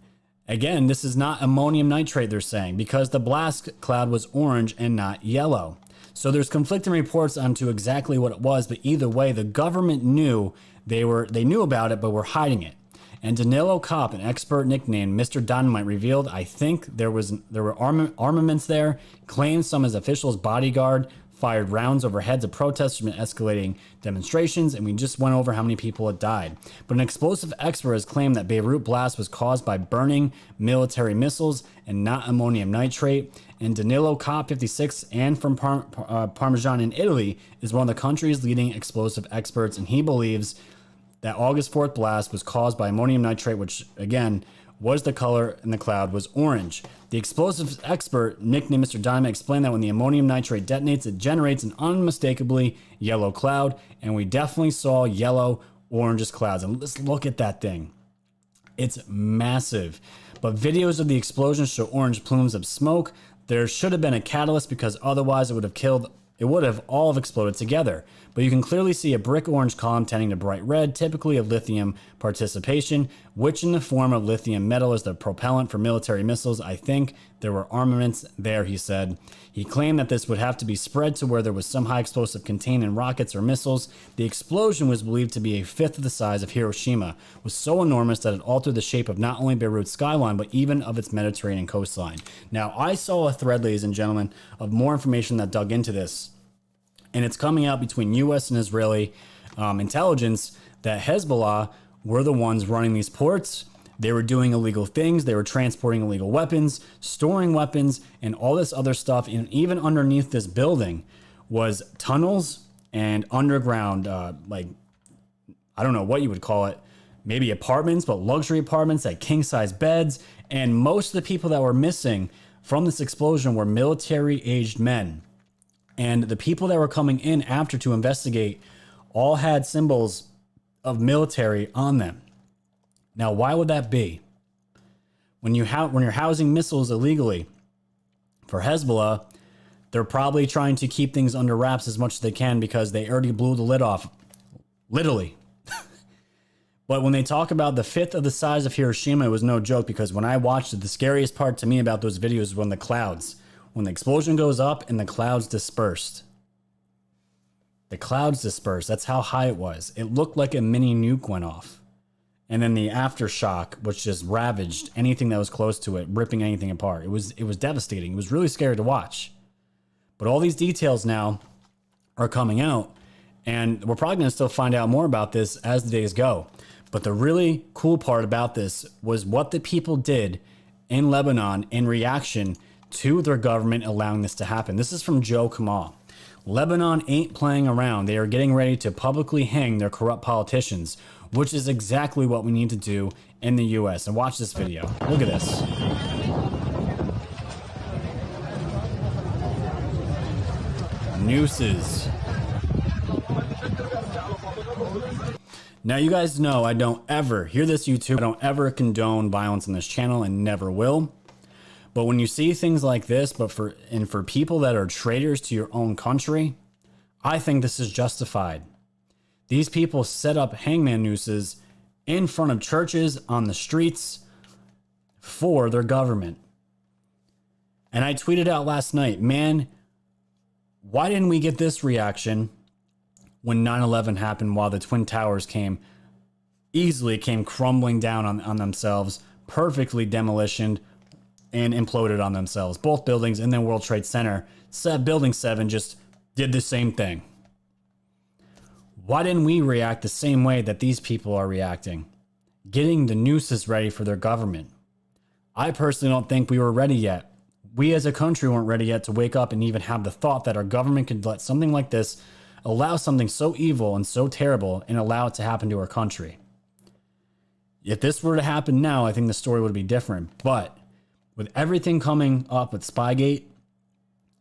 again, this is not ammonium nitrate, they're saying, because the blast cloud was orange and not yellow. So there's conflicting reports onto exactly what it was, but either way, the government knew they knew about it, but were hiding it. And Danilo Kopp, an expert nicknamed Mr. Dynamite, revealed, I think there were armaments there, claimed some as officials' bodyguard, fired rounds over heads of protesters from escalating demonstrations, and we just went over how many people had died. But an explosive expert has claimed that Beirut blast was caused by burning military missiles and not ammonium nitrate. And Danilo Kopp, 56, and from Parmesan in Italy, is one of the country's leading explosive experts, and he believes that August 4th blast was caused by ammonium nitrate, which, again, was the color in the cloud was orange. The explosives expert, nicknamed Mr. Dynamite, explained that when the ammonium nitrate detonates, it generates an unmistakably yellow cloud, and we definitely saw yellow, oranges clouds. And let's look at that thing. It's massive. But videos of the explosion show orange plumes of smoke. There should have been a catalyst because otherwise it would have all exploded together. But you can clearly see a brick orange column tending to bright red, typically of lithium participation, which in the form of lithium metal is the propellant for military missiles. I think there were armaments there, he said. He claimed that this would have to be spread to where there was some high explosive contained in rockets or missiles. The explosion was believed to be a fifth of the size of Hiroshima, was so enormous that it altered the shape of not only Beirut's skyline, but even of its Mediterranean coastline. Now, I saw a thread, ladies and gentlemen, of more information that dug into this. And it's coming out between U.S. and Israeli intelligence that Hezbollah were the ones running these ports. They were doing illegal things. They were transporting illegal weapons, storing weapons, and all this other stuff. And even underneath this building was tunnels and underground, I don't know what you would call it, maybe apartments, but luxury apartments, like king-size beds. And most of the people that were missing from this explosion were military-aged men. And the people that were coming in after to investigate all had symbols of military on them. Now, why would that be? When you're housing missiles illegally for Hezbollah, they're probably trying to keep things under wraps as much as they can because they already blew the lid off, literally. But when they talk about the fifth of the size of Hiroshima, it was no joke, because when I watched it, the scariest part to me about those videos was when the explosion goes up and the clouds dispersed. The clouds dispersed. That's how high it was. It looked like a mini nuke went off. And then the aftershock, which just ravaged anything that was close to it, ripping anything apart. It was devastating. It was really scary to watch. But all these details now are coming out, and we're probably going to still find out more about this as the days go. But the really cool part about this was what the people did in Lebanon in reaction to their government allowing this to happen. This is from Joe Kamal. Lebanon ain't playing around. They are getting ready to publicly hang their corrupt politicians, which is exactly what we need to do in the U.S. And watch this video. Look at this. Nooses. Now, you guys know I don't ever, hear this YouTube, I don't ever condone violence on this channel and never will. But when you see things like this, for people that are traitors to your own country, I think this is justified. These people set up hangman nooses in front of churches, on the streets, for their government. And I tweeted out last night, man, why didn't we get this reaction when 9/11 happened, while the Twin Towers came crumbling down on themselves, perfectly demolitioned and imploded on themselves. Both buildings, and then World Trade Center, Building 7 just did the same thing. Why didn't we react the same way that these people are reacting? Getting the nooses ready for their government. I personally don't think we were ready yet. We as a country weren't ready yet to wake up and even have the thought that our government could let something like this, allow something so evil and so terrible, and allow it to happen to our country. If this were to happen now, I think the story would be different. But with everything coming up with Spygate,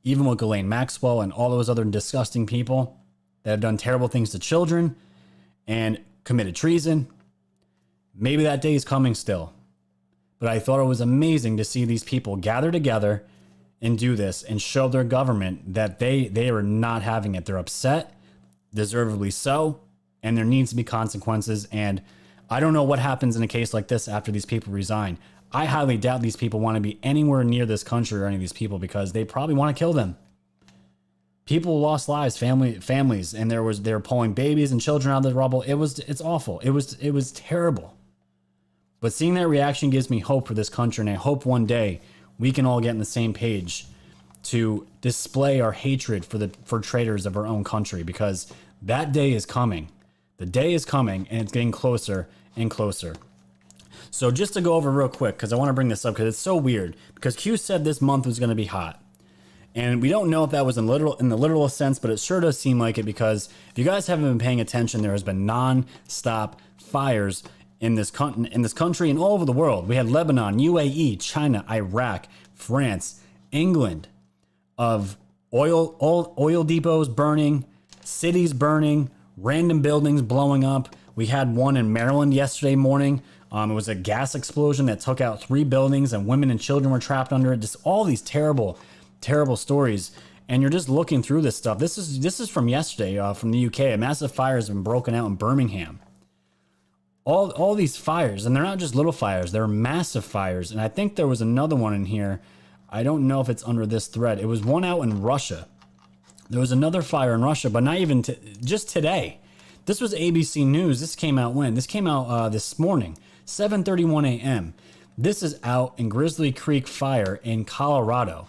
even with Ghislaine Maxwell and all those other disgusting people that have done terrible things to children, and committed treason. Maybe that day is coming still. But I thought it was amazing to see these people gather together and do this and show their government that they are not having it. They're upset, deservedly so, and there needs to be consequences. And I don't know what happens in a case like this after these people resign. I highly doubt these people want to be anywhere near this country or any of these people because they probably want to kill them. People lost lives, families, and they were pulling babies and children out of the rubble. It's awful. It was terrible. But seeing that reaction gives me hope for this country, and I hope one day we can all get on the same page to display our hatred for traitors of our own country, because that day is coming. The day is coming, and it's getting closer and closer. So just to go over real quick, because I want to bring this up because it's so weird, because Q said this month was going to be hot. And we don't know if that was in the literal sense, but it sure does seem like it, because if you guys haven't been paying attention, there has been non-stop fires in this country and all over the world. We had Lebanon, UAE, China, Iraq, France, England, of oil depots burning, cities burning, random buildings blowing up. We had one in Maryland yesterday morning. It was a gas explosion that took out 3 buildings, and women and children were trapped under it. Just all these terrible stories. And you're just looking through this stuff. This is from yesterday, from the UK. A massive fire has been broken out in Birmingham. All these fires, and they're not just little fires, they're massive fires. And I think there was another one in here. I don't know if it's under this thread. It was one out in Russia. There was another fire in Russia, but not even just today. This was ABC News. This came out when? This came out this morning, 7:31 a.m. This is out in Grizzly Creek Fire in Colorado.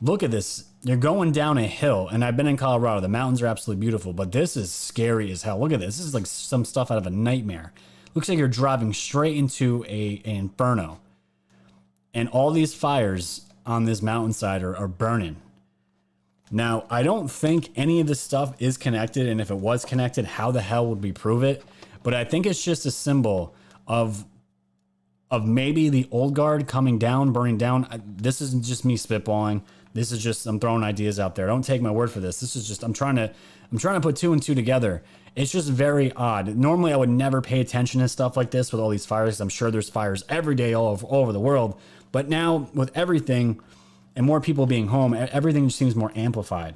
Look at this. You're going down a hill, and I've been in Colorado. The mountains are absolutely beautiful, but this is scary as hell. Look at this. This is like some stuff out of a nightmare. Looks like you're driving straight into an inferno. And all these fires on this mountainside are burning. Now, I don't think any of this stuff is connected, and if it was connected, how the hell would we prove it? But I think it's just a symbol of maybe the old guard coming down, burning down. This isn't just me spitballing. This is just, I'm throwing ideas out there. Don't take my word for this. This is just, I'm trying to put 2 and 2 together. It's just very odd. Normally, I would never pay attention to stuff like this with all these fires. I'm sure there's fires every day all over the world. But now, with everything and more people being home, everything just seems more amplified.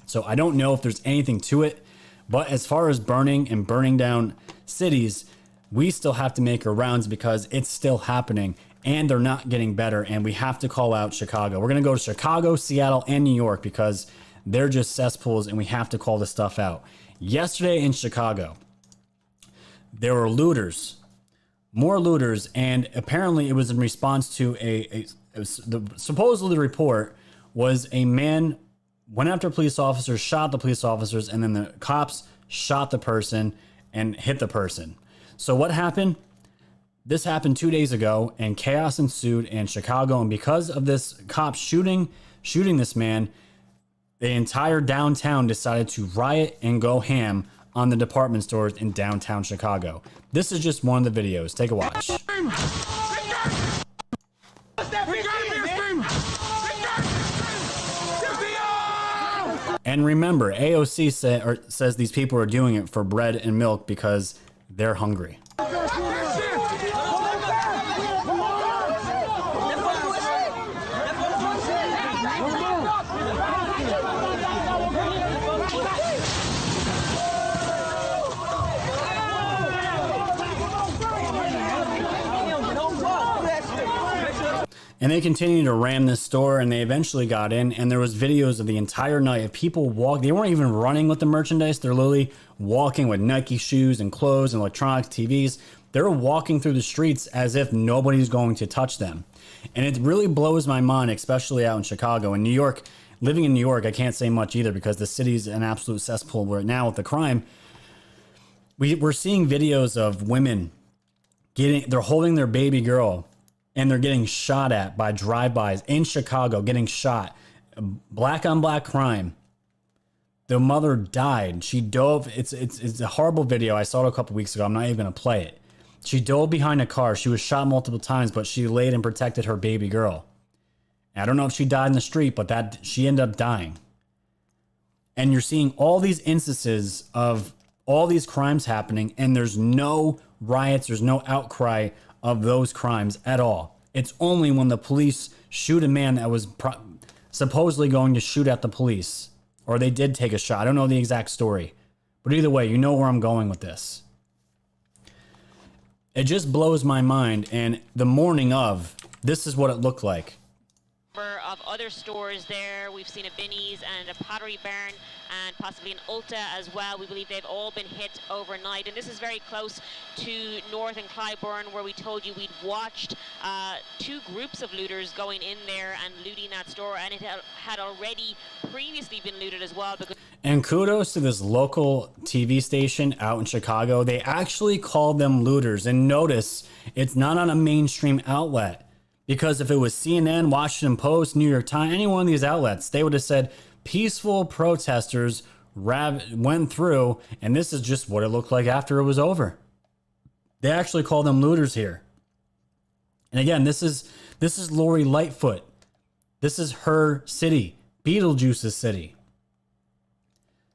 So I don't know if there's anything to it. But as far as burning and burning down cities, we still have to make our rounds because it's still happening. And they're not getting better. And we have to call out Chicago. We're going to go to Chicago, Seattle, and New York because they're just cesspools, and we have to call this stuff out. Yesterday in Chicago, there were looters, more looters, and apparently it was in response to supposedly the report was a man went after police officers, shot the police officers, and then the cops shot the person and hit the person. So what happened? This happened 2 days ago, and chaos ensued in Chicago, and because of this cop shooting this man, the entire downtown decided to riot and go ham on the department stores in downtown Chicago. This is just one of the videos. Take a watch. And remember, AOC says these people are doing it for bread and milk because they're hungry. And they continued to ram this store, and they eventually got in, and there was videos of the entire night of people they weren't even running with the merchandise. They're literally walking with Nike shoes and clothes and electronics, TVs. They're walking through the streets as if nobody's going to touch them. And it really blows my mind, especially out in Chicago. In New York, living in New York, I can't say much either because the city's an absolute cesspool right now with the crime. We're seeing videos of women they're holding their baby girl, and they're getting shot at by drive-bys in Chicago, getting shot. Black on black crime. The mother died. She dove. It's a horrible video. I saw it a couple weeks ago. I'm not even going to play it. She dove behind a car. She was shot multiple times, but she laid and protected her baby girl. I don't know if she died in the street, but she ended up dying. And you're seeing all these instances of all these crimes happening, and there's no riots, there's no outcry of those crimes at all. It's only when the police shoot a man that was supposedly going to shoot at the police, or they did take a shot. I don't know the exact story, but either way, you know where I'm going with this. It just blows my mind. And the morning of, this is what it looked like. Of other stores there. We've seen a Binny's and a Pottery Barn and possibly an Ulta as well. We believe they've all been hit overnight, and this is very close to North and Clybourne, where we told you we'd watched two groups of looters going in there and looting that store, and it had already previously been looted as well. And kudos to this local TV station out in Chicago. They actually called them looters, and notice it's not on a mainstream outlet. Because if it was CNN, Washington Post, New York Times, any one of these outlets, they would have said peaceful protesters went through, and this is just what it looked like after it was over. They actually call them looters here. And again, this is Lori Lightfoot. This is her city, Beetlejuice's city.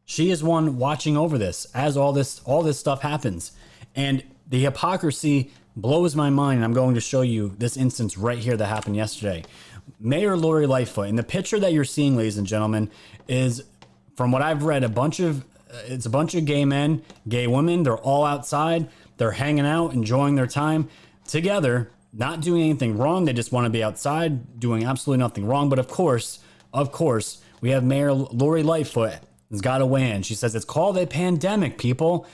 She is one watching over this as all this stuff happens. And the hypocrisy blows my mind. And I'm going to show you this instance right here that happened yesterday. Mayor Lori Lightfoot, and the picture that you're seeing, ladies and gentlemen, is, from what I've read, it's a bunch of gay men, gay women. They're all outside. They're hanging out, enjoying their time together, not doing anything wrong. They just want to be outside, doing absolutely nothing wrong. But of course, we have Mayor Lori Lightfoot has got to weigh in. She says it's called a pandemic, people.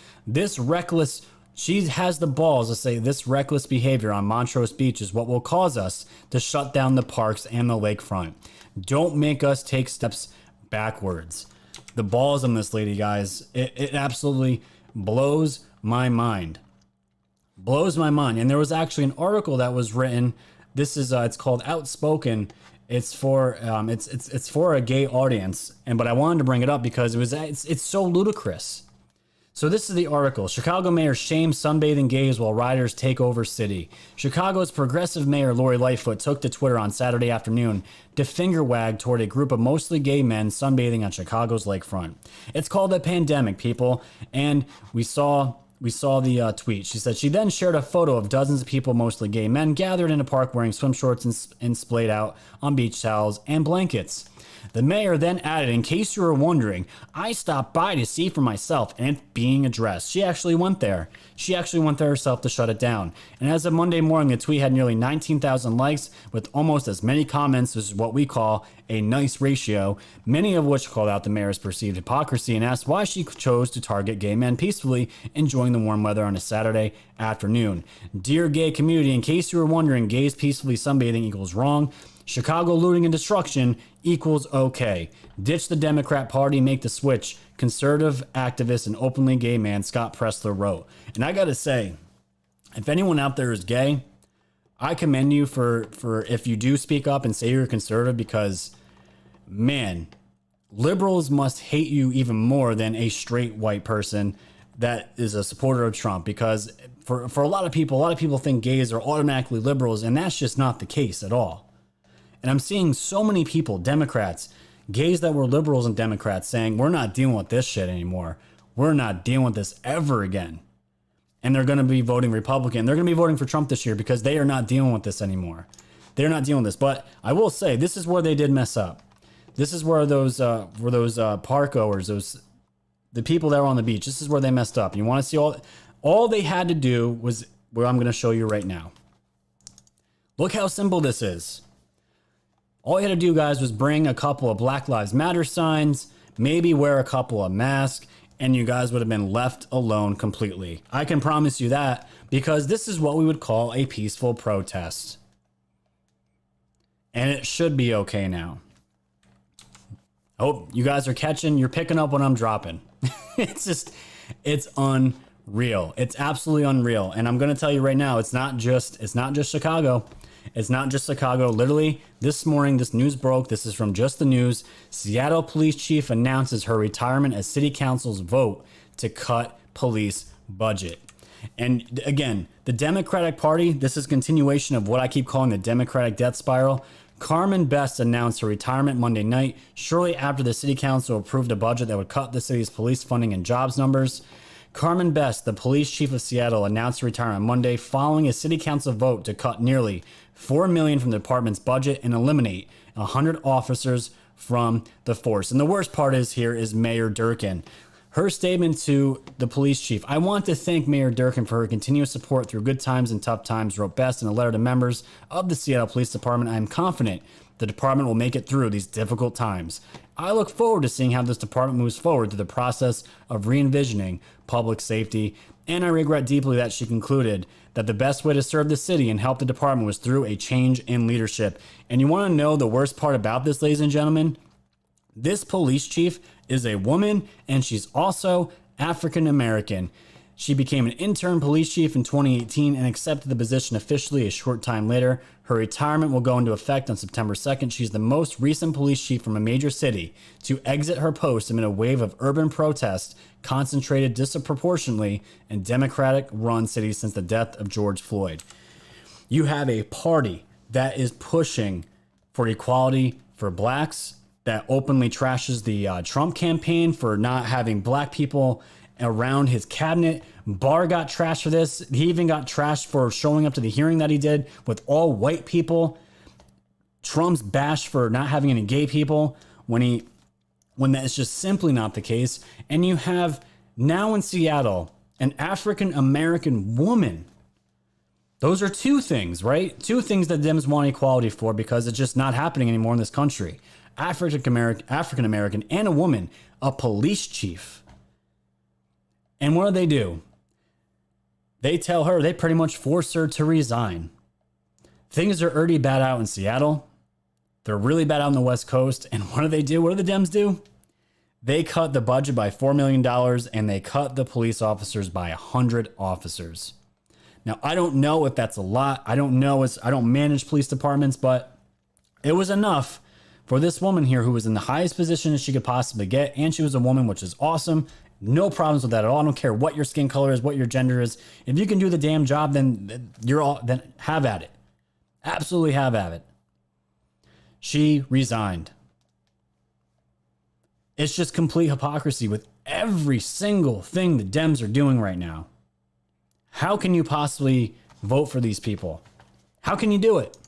She has the balls to say this reckless behavior on Montrose Beach is what will cause us to shut down the parks and the lakefront. Don't make us take steps backwards. The balls on this lady, guys, it absolutely blows my mind. Blows my mind. And there was actually an article that was written. This is it's called Outspoken. It's for it's for a gay audience, but I wanted to bring it up because it's so ludicrous. So this is the article. Chicago mayor shames sunbathing gays while rioters take over city. Chicago's progressive mayor Lori Lightfoot took to Twitter on Saturday afternoon to finger wag toward a group of mostly gay men sunbathing on Chicago's lakefront. It's called a pandemic, people, and we saw the tweet. She said she then shared a photo of dozens of people, mostly gay men, gathered in a park wearing swim shorts and splayed out on beach towels and blankets. The mayor then added, in case you were wondering, I stopped by to see for myself, and it's being addressed. She actually went there. She actually went there herself to shut it down. And as of Monday morning, the tweet had nearly 19,000 likes with almost as many comments as what we call a nice ratio, many of which called out the mayor's perceived hypocrisy and asked why she chose to target gay men peacefully enjoying the warm weather on a Saturday afternoon. Dear gay community, in case you were wondering, gays peacefully sunbathing equals wrong. Chicago looting and destruction equals okay. Ditch the Democrat Party, make the switch. Conservative activist and openly gay man Scott Pressler wrote. And I gotta say, if anyone out there is gay, I commend you for if you do speak up and say you're conservative, because, man, liberals must hate you even more than a straight white person that is a supporter of Trump, because for a lot of people think gays are automatically liberals, and that's just not the case at all. And I'm seeing so many people, Democrats, gays that were liberals and Democrats, saying, we're not dealing with this shit anymore. We're not dealing with this ever again. And they're going to be voting Republican. They're going to be voting for Trump this year because they are not dealing with this anymore. They're not dealing with this. But I will say, this is where they did mess up. This is where those park goers, the people that were on the beach, this is where they messed up. You want to see all they had to do was what I'm going to show you right now. Look how simple this is. All you had to do, guys, was bring a couple of Black Lives Matter signs, maybe wear a couple of masks, and you guys would have been left alone completely. I can promise you that, because this is what we would call a peaceful protest. And it should be okay now. I hope you guys are you're picking up what I'm dropping. It's unreal. It's absolutely unreal. And I'm going to tell you right now, it's not just Chicago. It's not just Chicago. Literally, this morning, this news broke. This is from Just the News. Seattle police chief announces her retirement as city council's vote to cut police budget. And again, the Democratic Party, this is continuation of what I keep calling the Democratic death spiral. Carmen Best announced her retirement Monday night, shortly after the city council approved a budget that would cut the city's police funding and jobs numbers. Carmen Best, the police chief of Seattle, announced her retirement Monday following a city council vote to cut nearly $4 million from the department's budget and eliminate 100 officers from the force. And the worst part is here is Mayor Durkin. Her statement to the police chief: "I want to thank Mayor Durkin for her continuous support through good times and tough times," wrote Best in a letter to members of the Seattle Police Department. "I am confident the department will make it through these difficult times. I look forward to seeing how this department moves forward through the process of re-envisioning public safety. And I regret deeply," that she concluded, "that the best way to serve the city and help the department was through a change in leadership." And you want to know the worst part about this, ladies and gentlemen? This police chief is a woman, and she's also African American. She became an intern police chief in 2018 and accepted the position officially a short time later. Her retirement will go into effect on September 2nd. She's the most recent police chief from a major city to exit her post amid a wave of urban protests concentrated disproportionately in Democratic-run cities since the death of George Floyd. You have a party that is pushing for equality for blacks, that openly trashes the Trump campaign for not having black people around his cabinet. Barr got trashed for this. He even got trashed for showing up to the hearing that he did with all white people. Trump's bashed for not having any gay people when that is just simply not the case. And you have now in Seattle an African American woman. Those are two things, right? Two things that Dems want equality for, because it's just not happening anymore in this country. African American and a woman, a police chief. And what do? They tell her, they pretty much force her to resign. Things are already bad out in Seattle. They're really bad out on the West Coast. And what do? What do the Dems do? They cut the budget by $4 million and they cut the police officers by 100 officers. Now, I don't know if that's a lot. I don't know. I don't manage police departments, but it was enough for this woman here who was in the highest position that she could possibly get. And she was a woman, which is awesome. No problems with that at all. I don't care what your skin color is, what your gender is. If you can do the damn job, then then have at it. Absolutely have at it. She resigned. It's just complete hypocrisy with every single thing the Dems are doing right now. How can you possibly vote for these people? How can you do it?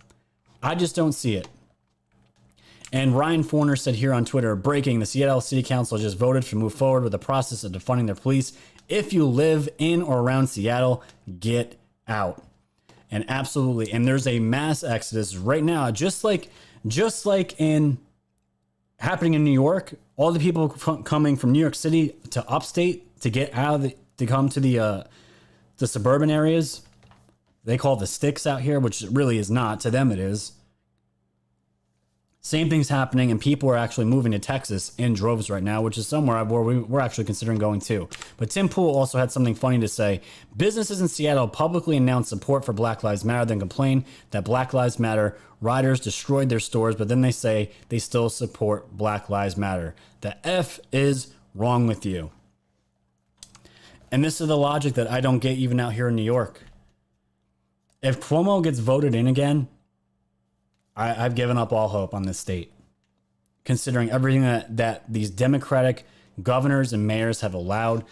I just don't see it. And Ryan Forner said here on Twitter, breaking: the Seattle City Council just voted to move forward with the process of defunding their police. If you live in or around Seattle, get out. And absolutely. And there's a mass exodus right now, just like in happening in New York. All the people coming from New York City to upstate to get out of to come to the suburban areas. They call the sticks out here, which really is not. To them, it is. Same thing's happening, and people are actually moving to Texas in droves right now, which is somewhere where we're actually considering going to. But Tim Pool also had something funny to say. Businesses in Seattle publicly announced support for Black Lives Matter, then complained that Black Lives Matter rioters destroyed their stores, but then they say they still support Black Lives Matter. The F is wrong with you. And this is the logic that I don't get even out here in New York. If Cuomo gets voted in again, I've given up all hope on this state, considering everything that these Democratic governors and mayors have allowed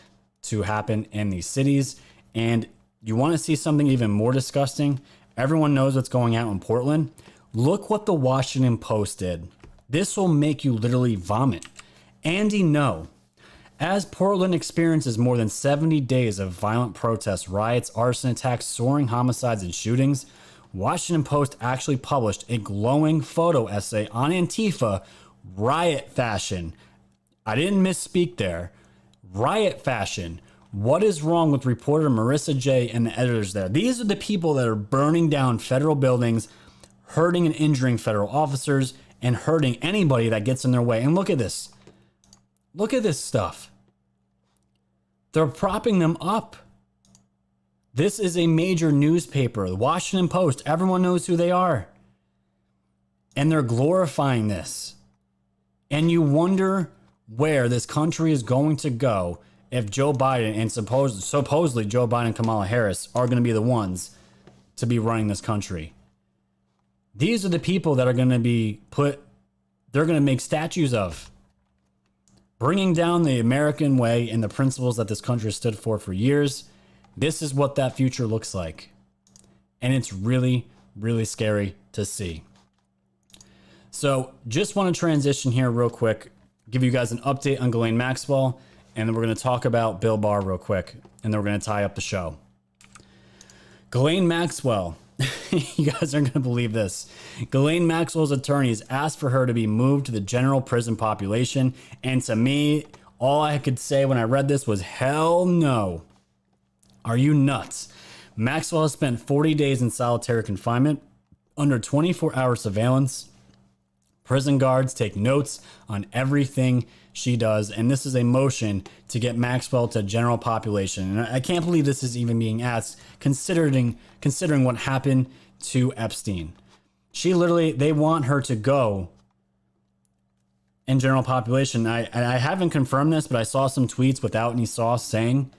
to happen in these cities. And you want to see something even more disgusting? Everyone knows what's going on in Portland. Look what the Washington Post did. This will make you literally vomit. Andy Ngo. As Portland experiences more than 70 days of violent protests, riots, arson attacks, soaring homicides, and shootings, Washington Post actually published a glowing photo essay on Antifa riot fashion. I didn't misspeak there. Riot fashion. What is wrong with reporter Marissa J. and the editors there? These are the people that are burning down federal buildings, hurting and injuring federal officers, and hurting anybody that gets in their way. And look at this. Look at this stuff. They're propping them up. This is a major newspaper, the Washington Post. Everyone knows who they are. And they're glorifying this. And you wonder where this country is going to go if Joe Biden and supposedly Joe Biden and Kamala Harris are going to be the ones to be running this country. These are the people that are going to be they're going to make statues of. bringing down the American way and the principles that this country has stood for years. This is what that future looks like. And it's really, really scary to see. So just want to transition here real quick, give you guys an update on Ghislaine Maxwell, and then we're going to talk about Bill Barr real quick, and then we're going to tie up the show. Ghislaine Maxwell, you guys aren't going to believe this. Ghislaine Maxwell's attorneys asked for her to be moved to the general prison population, and to me, all I could say when I read this was, hell no. Are you nuts? Maxwell has spent 40 days in solitary confinement under 24-hour surveillance. Prison guards take notes on everything she does, and this is a motion to get Maxwell to general population. And I can't believe this is even being asked, considering what happened to Epstein. They want her to go in general population. I haven't confirmed this, but I saw some tweets without any sauce saying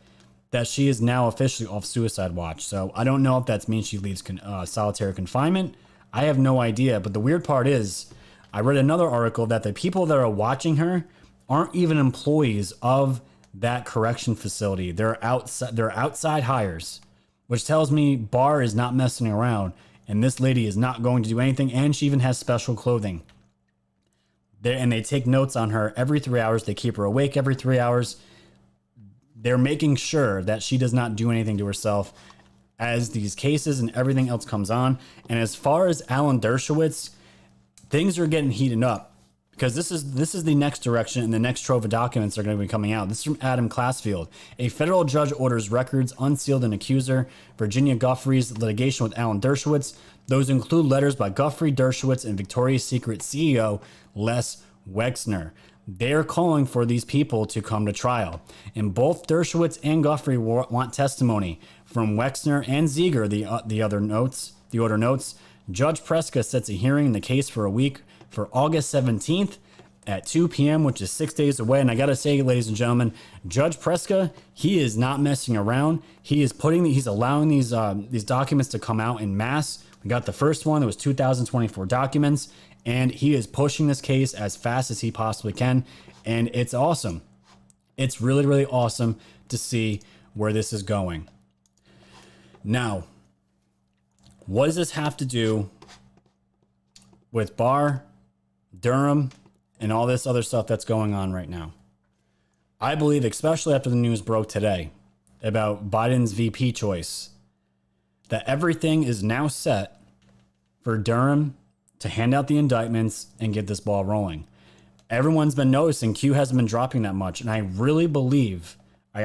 that she is now officially off suicide watch. So I don't know if that means she leaves solitary confinement. I have no idea. But the weird part is, I read another article that the people that are watching her aren't even employees of that correction facility. They're outside hires, which tells me Barr is not messing around, and this lady is not going to do anything, and she even has special clothing. They take notes on her every 3 hours. They keep her awake every 3 hours. They're making sure that she does not do anything to herself as these cases and everything else comes on. And as far as Alan Dershowitz, things are getting heated up, because this is the next direction, and the next trove of documents are going to be coming out. This is from Adam Classfield. A federal judge orders records unsealed and accuser Virginia Guthrie's litigation with Alan Dershowitz. Those include letters by Guthrie, Dershowitz, and Victoria's Secret CEO Les Wexner. They're calling for these people to come to trial. And both Dershowitz and Guthrie want testimony from Wexner and Ziegler, the order notes. Judge Preska sets a hearing in the case for a week for August 17th at 2 p.m., which is 6 days away. And I got to say, ladies and gentlemen, Judge Preska, he is not messing around. He's allowing these documents to come out in mass. We got the first one. There was 2,024 documents. And he is pushing this case as fast as he possibly can. And it's awesome. It's really, really awesome to see where this is going. Now, what does this have to do with Barr, Durham, and all this other stuff that's going on right now? I believe, especially after the news broke today about Biden's VP choice, that everything is now set for Durham to hand out the indictments and get this ball rolling. Everyone's been noticing Q hasn't been dropping that much. And I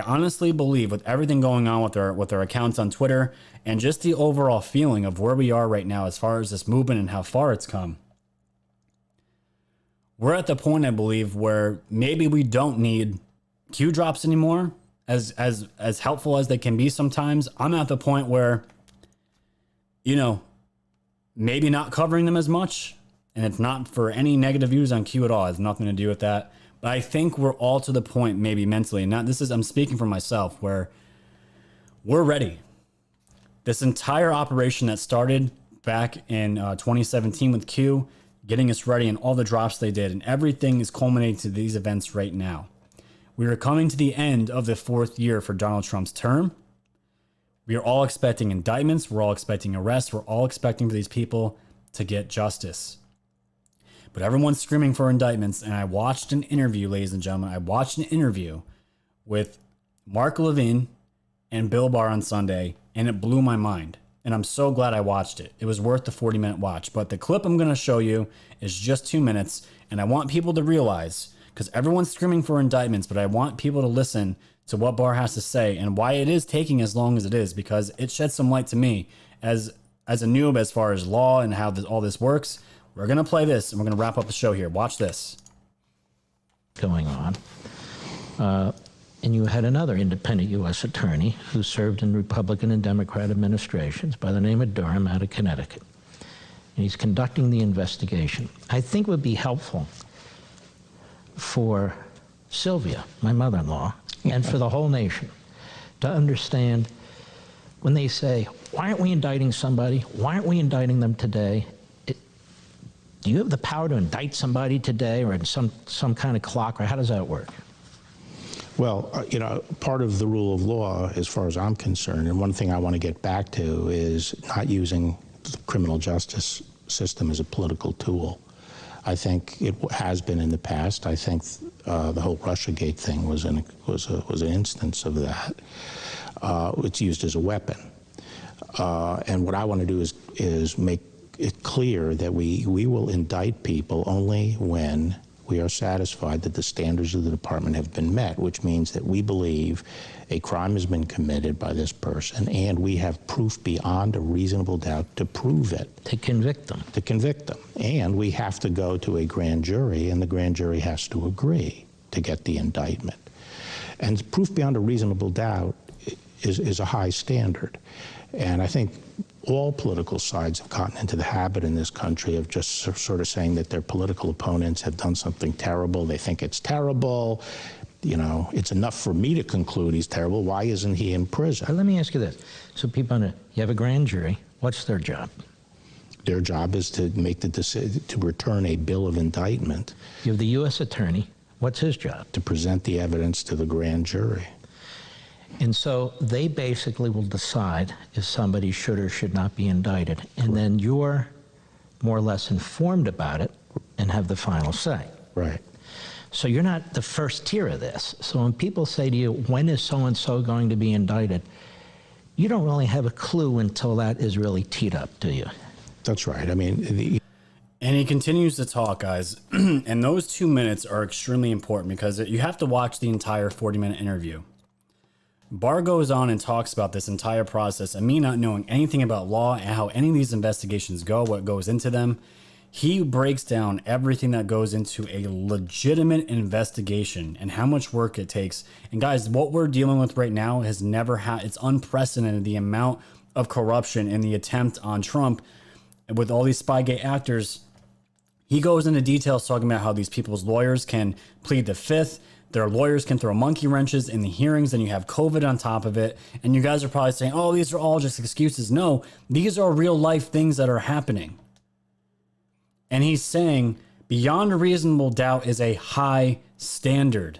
honestly believe with everything going on with our accounts on Twitter and just the overall feeling of where we are right now as far as this movement and how far it's come, we're at the point, I believe, where maybe we don't need Q drops anymore, as helpful as they can be sometimes. I'm at the point where, maybe not covering them as much, and it's not for any negative views on Q at all. It has nothing to do with that. But I think we're all to the point, maybe mentally, I'm speaking for myself, where we're ready. This entire operation that started back in 2017 with Q, getting us ready and all the drops they did, and everything is culminating to these events right now. We are coming to the end of the 4th year for Donald Trump's term. We are all expecting indictments. We're all expecting arrests. We're all expecting for these people to get justice. But everyone's screaming for indictments. And I watched an interview, ladies and gentlemen. I watched an interview with Mark Levin and Bill Barr on Sunday, and it blew my mind. And I'm so glad I watched it. It was worth the 40-minute watch. But the clip I'm going to show you is just 2 minutes. And I want people to realize, because everyone's screaming for indictments, but I want people to listen to what Barr has to say and why it is taking as long as it is, because it sheds some light to me as a noob as far as law and how all this works. We're going to play this and we're going to wrap up the show here. Watch this. Going on. And you had another independent U.S. attorney who served in Republican and Democrat administrations by the name of Durham out of Connecticut. And he's conducting the investigation. I think it would be helpful for Sylvia, my mother-in-law, and for the whole nation to understand when they say, why aren't we indicting somebody? Why aren't we indicting them today? Do you have the power to indict somebody today or in some kind of clock, or how does that work? Well, part of the rule of law, as far as I'm concerned, and one thing I want to get back to is not using the criminal justice system as a political tool. I think it has been in the past. I think the whole Russiagate thing was an instance of that. It's used as a weapon. And what I want to do is make it clear that we will indict people only when we are satisfied that the standards of the department have been met, which means that we believe a crime has been committed by this person and we have proof beyond a reasonable doubt to prove it. To convict them. To convict them. And we have to go to a grand jury, and the grand jury has to agree to get the indictment. And proof beyond a reasonable doubt is a high standard. And I think all political sides have gotten into the habit in this country of just sort of saying that their political opponents have done something terrible. They think it's terrible. It's enough for me to conclude he's terrible. Why isn't he in prison? Let me ask you this. So you have a grand jury. What's their job? Their job is to make the decision, to return a bill of indictment. You have the U.S. attorney. What's his job? To present the evidence to the grand jury. And so they basically will decide if somebody should or should not be indicted. And then you're more or less informed about it and have the final say. Right. So you're not the first tier of this. So when people say to you, when is so-and-so going to be indicted? You don't really have a clue until that is really teed up, do you? That's right. I mean, and he continues to talk, guys. And those 2 minutes are extremely important because you have to watch the entire 40-minute interview. Barr goes on and talks about this entire process and me not knowing anything about law and how any of these investigations go, what goes into them. He breaks down everything that goes into a legitimate investigation and how much work it takes. And guys, what we're dealing with right now has never had, it's unprecedented, the amount of corruption and the attempt on Trump with all these Spygate actors. He goes into details talking about how these people's lawyers can plead the fifth. Their lawyers can throw monkey wrenches in the hearings, and you have COVID on top of it. And you guys are probably saying, oh, these are all just excuses. No, these are real life things that are happening. And he's saying beyond a reasonable doubt is a high standard.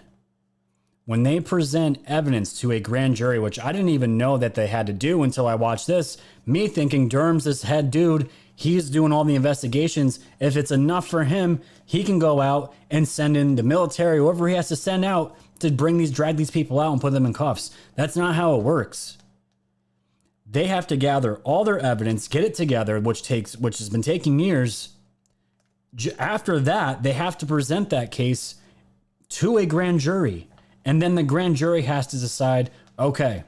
When they present evidence to a grand jury, which I didn't even know that they had to do until I watched this, me thinking Durham's this head dude, he's doing all the investigations. If it's enough for him, he can go out and send in the military, whoever he has to send out to drag these people out and put them in cuffs. That's not how it works. They have to gather all their evidence, get it together, which has been taking years. After that, they have to present that case to a grand jury. And then the grand jury has to decide, okay,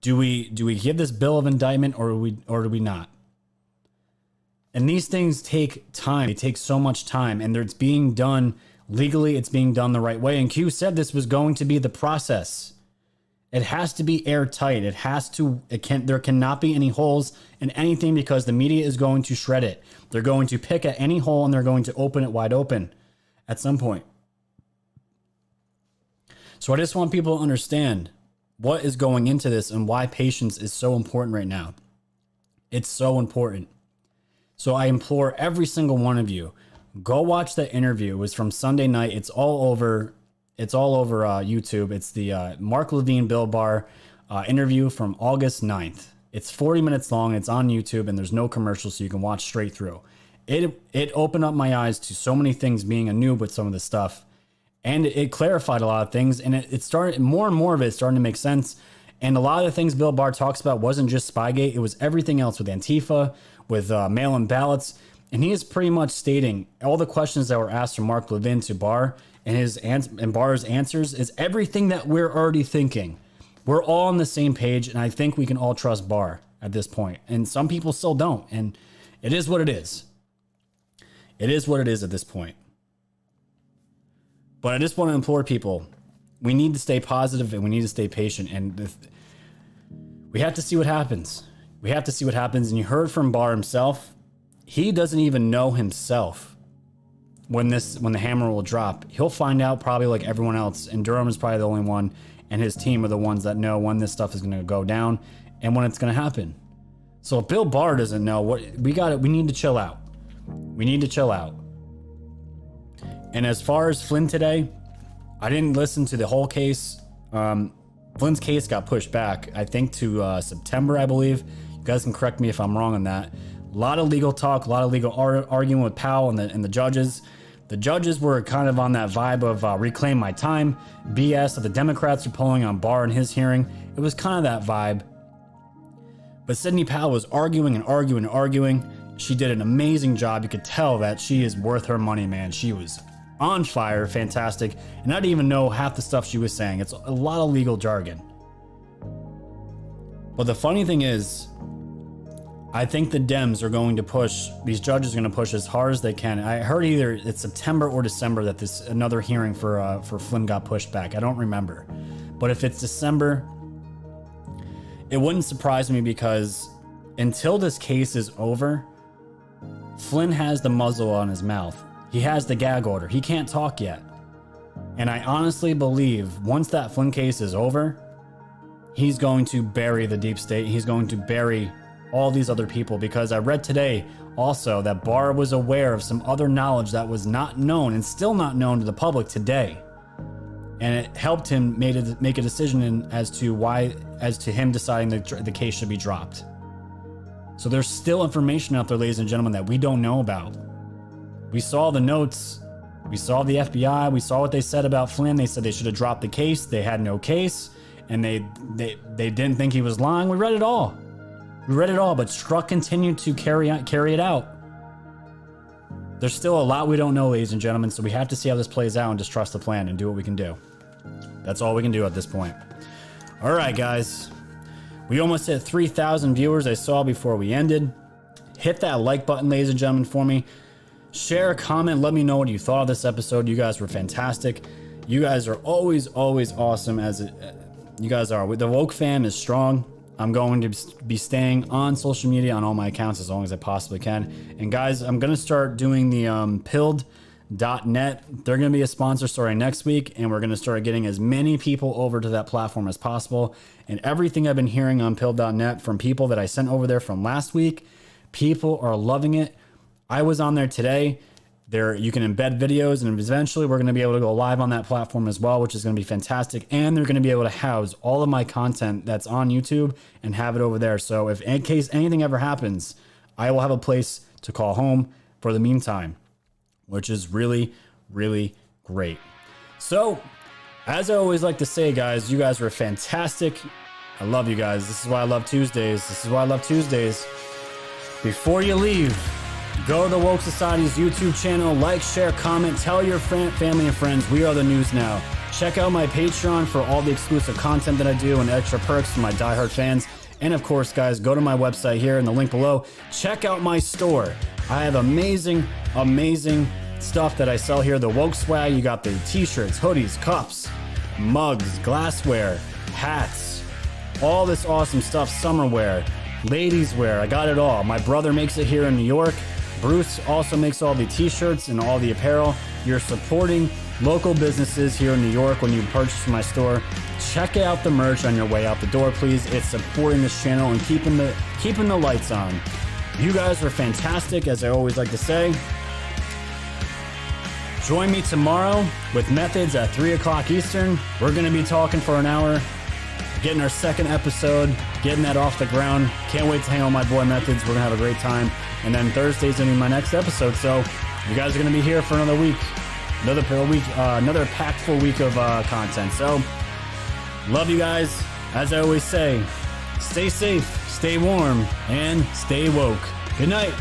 do we give this bill of indictment or do we not? And these things take time. They take so much time, and it's being done legally. It's being done the right way. And Q said this was going to be the process. It has to be airtight. There cannot be any holes in anything because the media is going to shred it. They're going to pick at any hole and they're going to open it wide open at some point. So I just want people to understand what is going into this and why patience is so important right now. It's so important. So I implore every single one of you, go watch that interview. It was from Sunday night. It's all over YouTube. It's the Mark Levine Bill Barr interview from August 9th. It's 40 minutes long. It's on YouTube and there's no commercials, so you can watch straight through. It opened up my eyes to so many things, being a noob with some of this stuff. And it clarified a lot of things, and it started, more and more of it starting to make sense. And a lot of the things Bill Barr talks about wasn't just Spygate. It was everything else with Antifa, with mail-in ballots. And he is pretty much stating all the questions that were asked from Mark Levin to Barr, and Barr's answers is everything that we're already thinking. We're all on the same page, and I think we can all trust Barr at this point. And some people still don't, and it is what it is. It is what it is at this point. But I just want to implore people, we need to stay positive and we need to stay patient. And we have to see what happens. We have to see what happens. And you heard from Barr himself. He doesn't even know himself when the hammer will drop. He'll find out probably like everyone else. And Durham is probably the only one, and his team are the ones that know when this stuff is going to go down and when it's going to happen. So if Bill Barr doesn't know, we need to chill out. We need to chill out. And as far as Flynn today, I didn't listen to the whole case. Flynn's case got pushed back, I think, to September, I believe. You guys can correct me if I'm wrong on that. A lot of legal talk, a lot of legal arguing with Powell and the judges. The judges were kind of on that vibe of reclaim my time, BS that the Democrats were pulling on Barr in his hearing. It was kind of that vibe. But Sidney Powell was arguing and arguing and arguing. She did an amazing job. You could tell that she is worth her money, man. She was on fire, fantastic. And I didn't even know half the stuff she was saying. It's a lot of legal jargon. But the funny thing is, I think the Dems are going to push, these judges are going to push as hard as they can. I heard either it's September or December that this another hearing for Flynn got pushed back. I don't remember. But if it's December, it wouldn't surprise me because until this case is over, Flynn has the muzzle on his mouth. He has the gag order. He can't talk yet. And I honestly believe once that Flynn case is over, he's going to bury the deep state. He's going to bury all these other people, because I read today also that Barr was aware of some other knowledge that was not known and still not known to the public today. And it helped him make a decision as to him deciding the case should be dropped. So there's still information out there, ladies and gentlemen, that we don't know about. We saw the notes. We saw the FBI. We saw what they said about Flynn. They said they should have dropped the case. They had no case, and they didn't think he was lying. We read it all. But Strzok continued to carry it out. There's still a lot we don't know, ladies and gentlemen, so we have to see how this plays out and just trust the plan and do what we can do. That's all we can do at this point. All right, guys. We almost hit 3,000 viewers, I saw before we ended. Hit that like button, ladies and gentlemen, for me. Share, comment, let me know what you thought of this episode. You guys were fantastic. You guys are always awesome, you guys are. The Woke fam is strong. I'm going to be staying on social media on all my accounts as long as I possibly can. And guys, I'm going to start doing the pilled.net. They're going to be a sponsor starting next week, and we're going to start getting as many people over to that platform as possible. And everything I've been hearing on pilled.net from people that I sent over there from last week, people are loving it. I was on there today. There, you can embed videos, and eventually we're going to be able to go live on that platform as well, which is going to be fantastic. And they're going to be able to house all of my content that's on YouTube and have it over there. So if in case anything ever happens, I will have a place to call home for the meantime, which is really, really great. So as I always like to say, guys, you guys were fantastic. I love you guys. This is why I love Tuesdays. Before you leave, go to the Woke Society's YouTube channel, like, share, comment, tell your family and friends. We are the news now. Check out my Patreon for all the exclusive content that I do and extra perks for my diehard fans. And of course, guys, go to my website here in the link below. Check out my store. I have amazing stuff that I sell here. The Woke swag, you got the t-shirts, hoodies, cups, mugs, glassware, hats, all this awesome stuff, summer wear, ladies wear. I got it all. My brother makes it here in New York. Bruce also makes all the t-shirts and all the apparel. You're supporting local businesses here in New York when you purchase from my store. Check out the merch on your way out the door, please. It's supporting this channel and keeping the lights on. You guys are fantastic, as I always like to say. Join me tomorrow with Methods at 3 o'clock Eastern. We're going to be talking for an hour, getting our second episode, getting that off the ground. Can't wait to hang out with my boy Methods. We're going to have a great time. And then Thursday's going to be my next episode. So you guys are going to be here for another week. Another packed week of content. So love you guys. As I always say, stay safe, stay warm, and stay woke. Good night.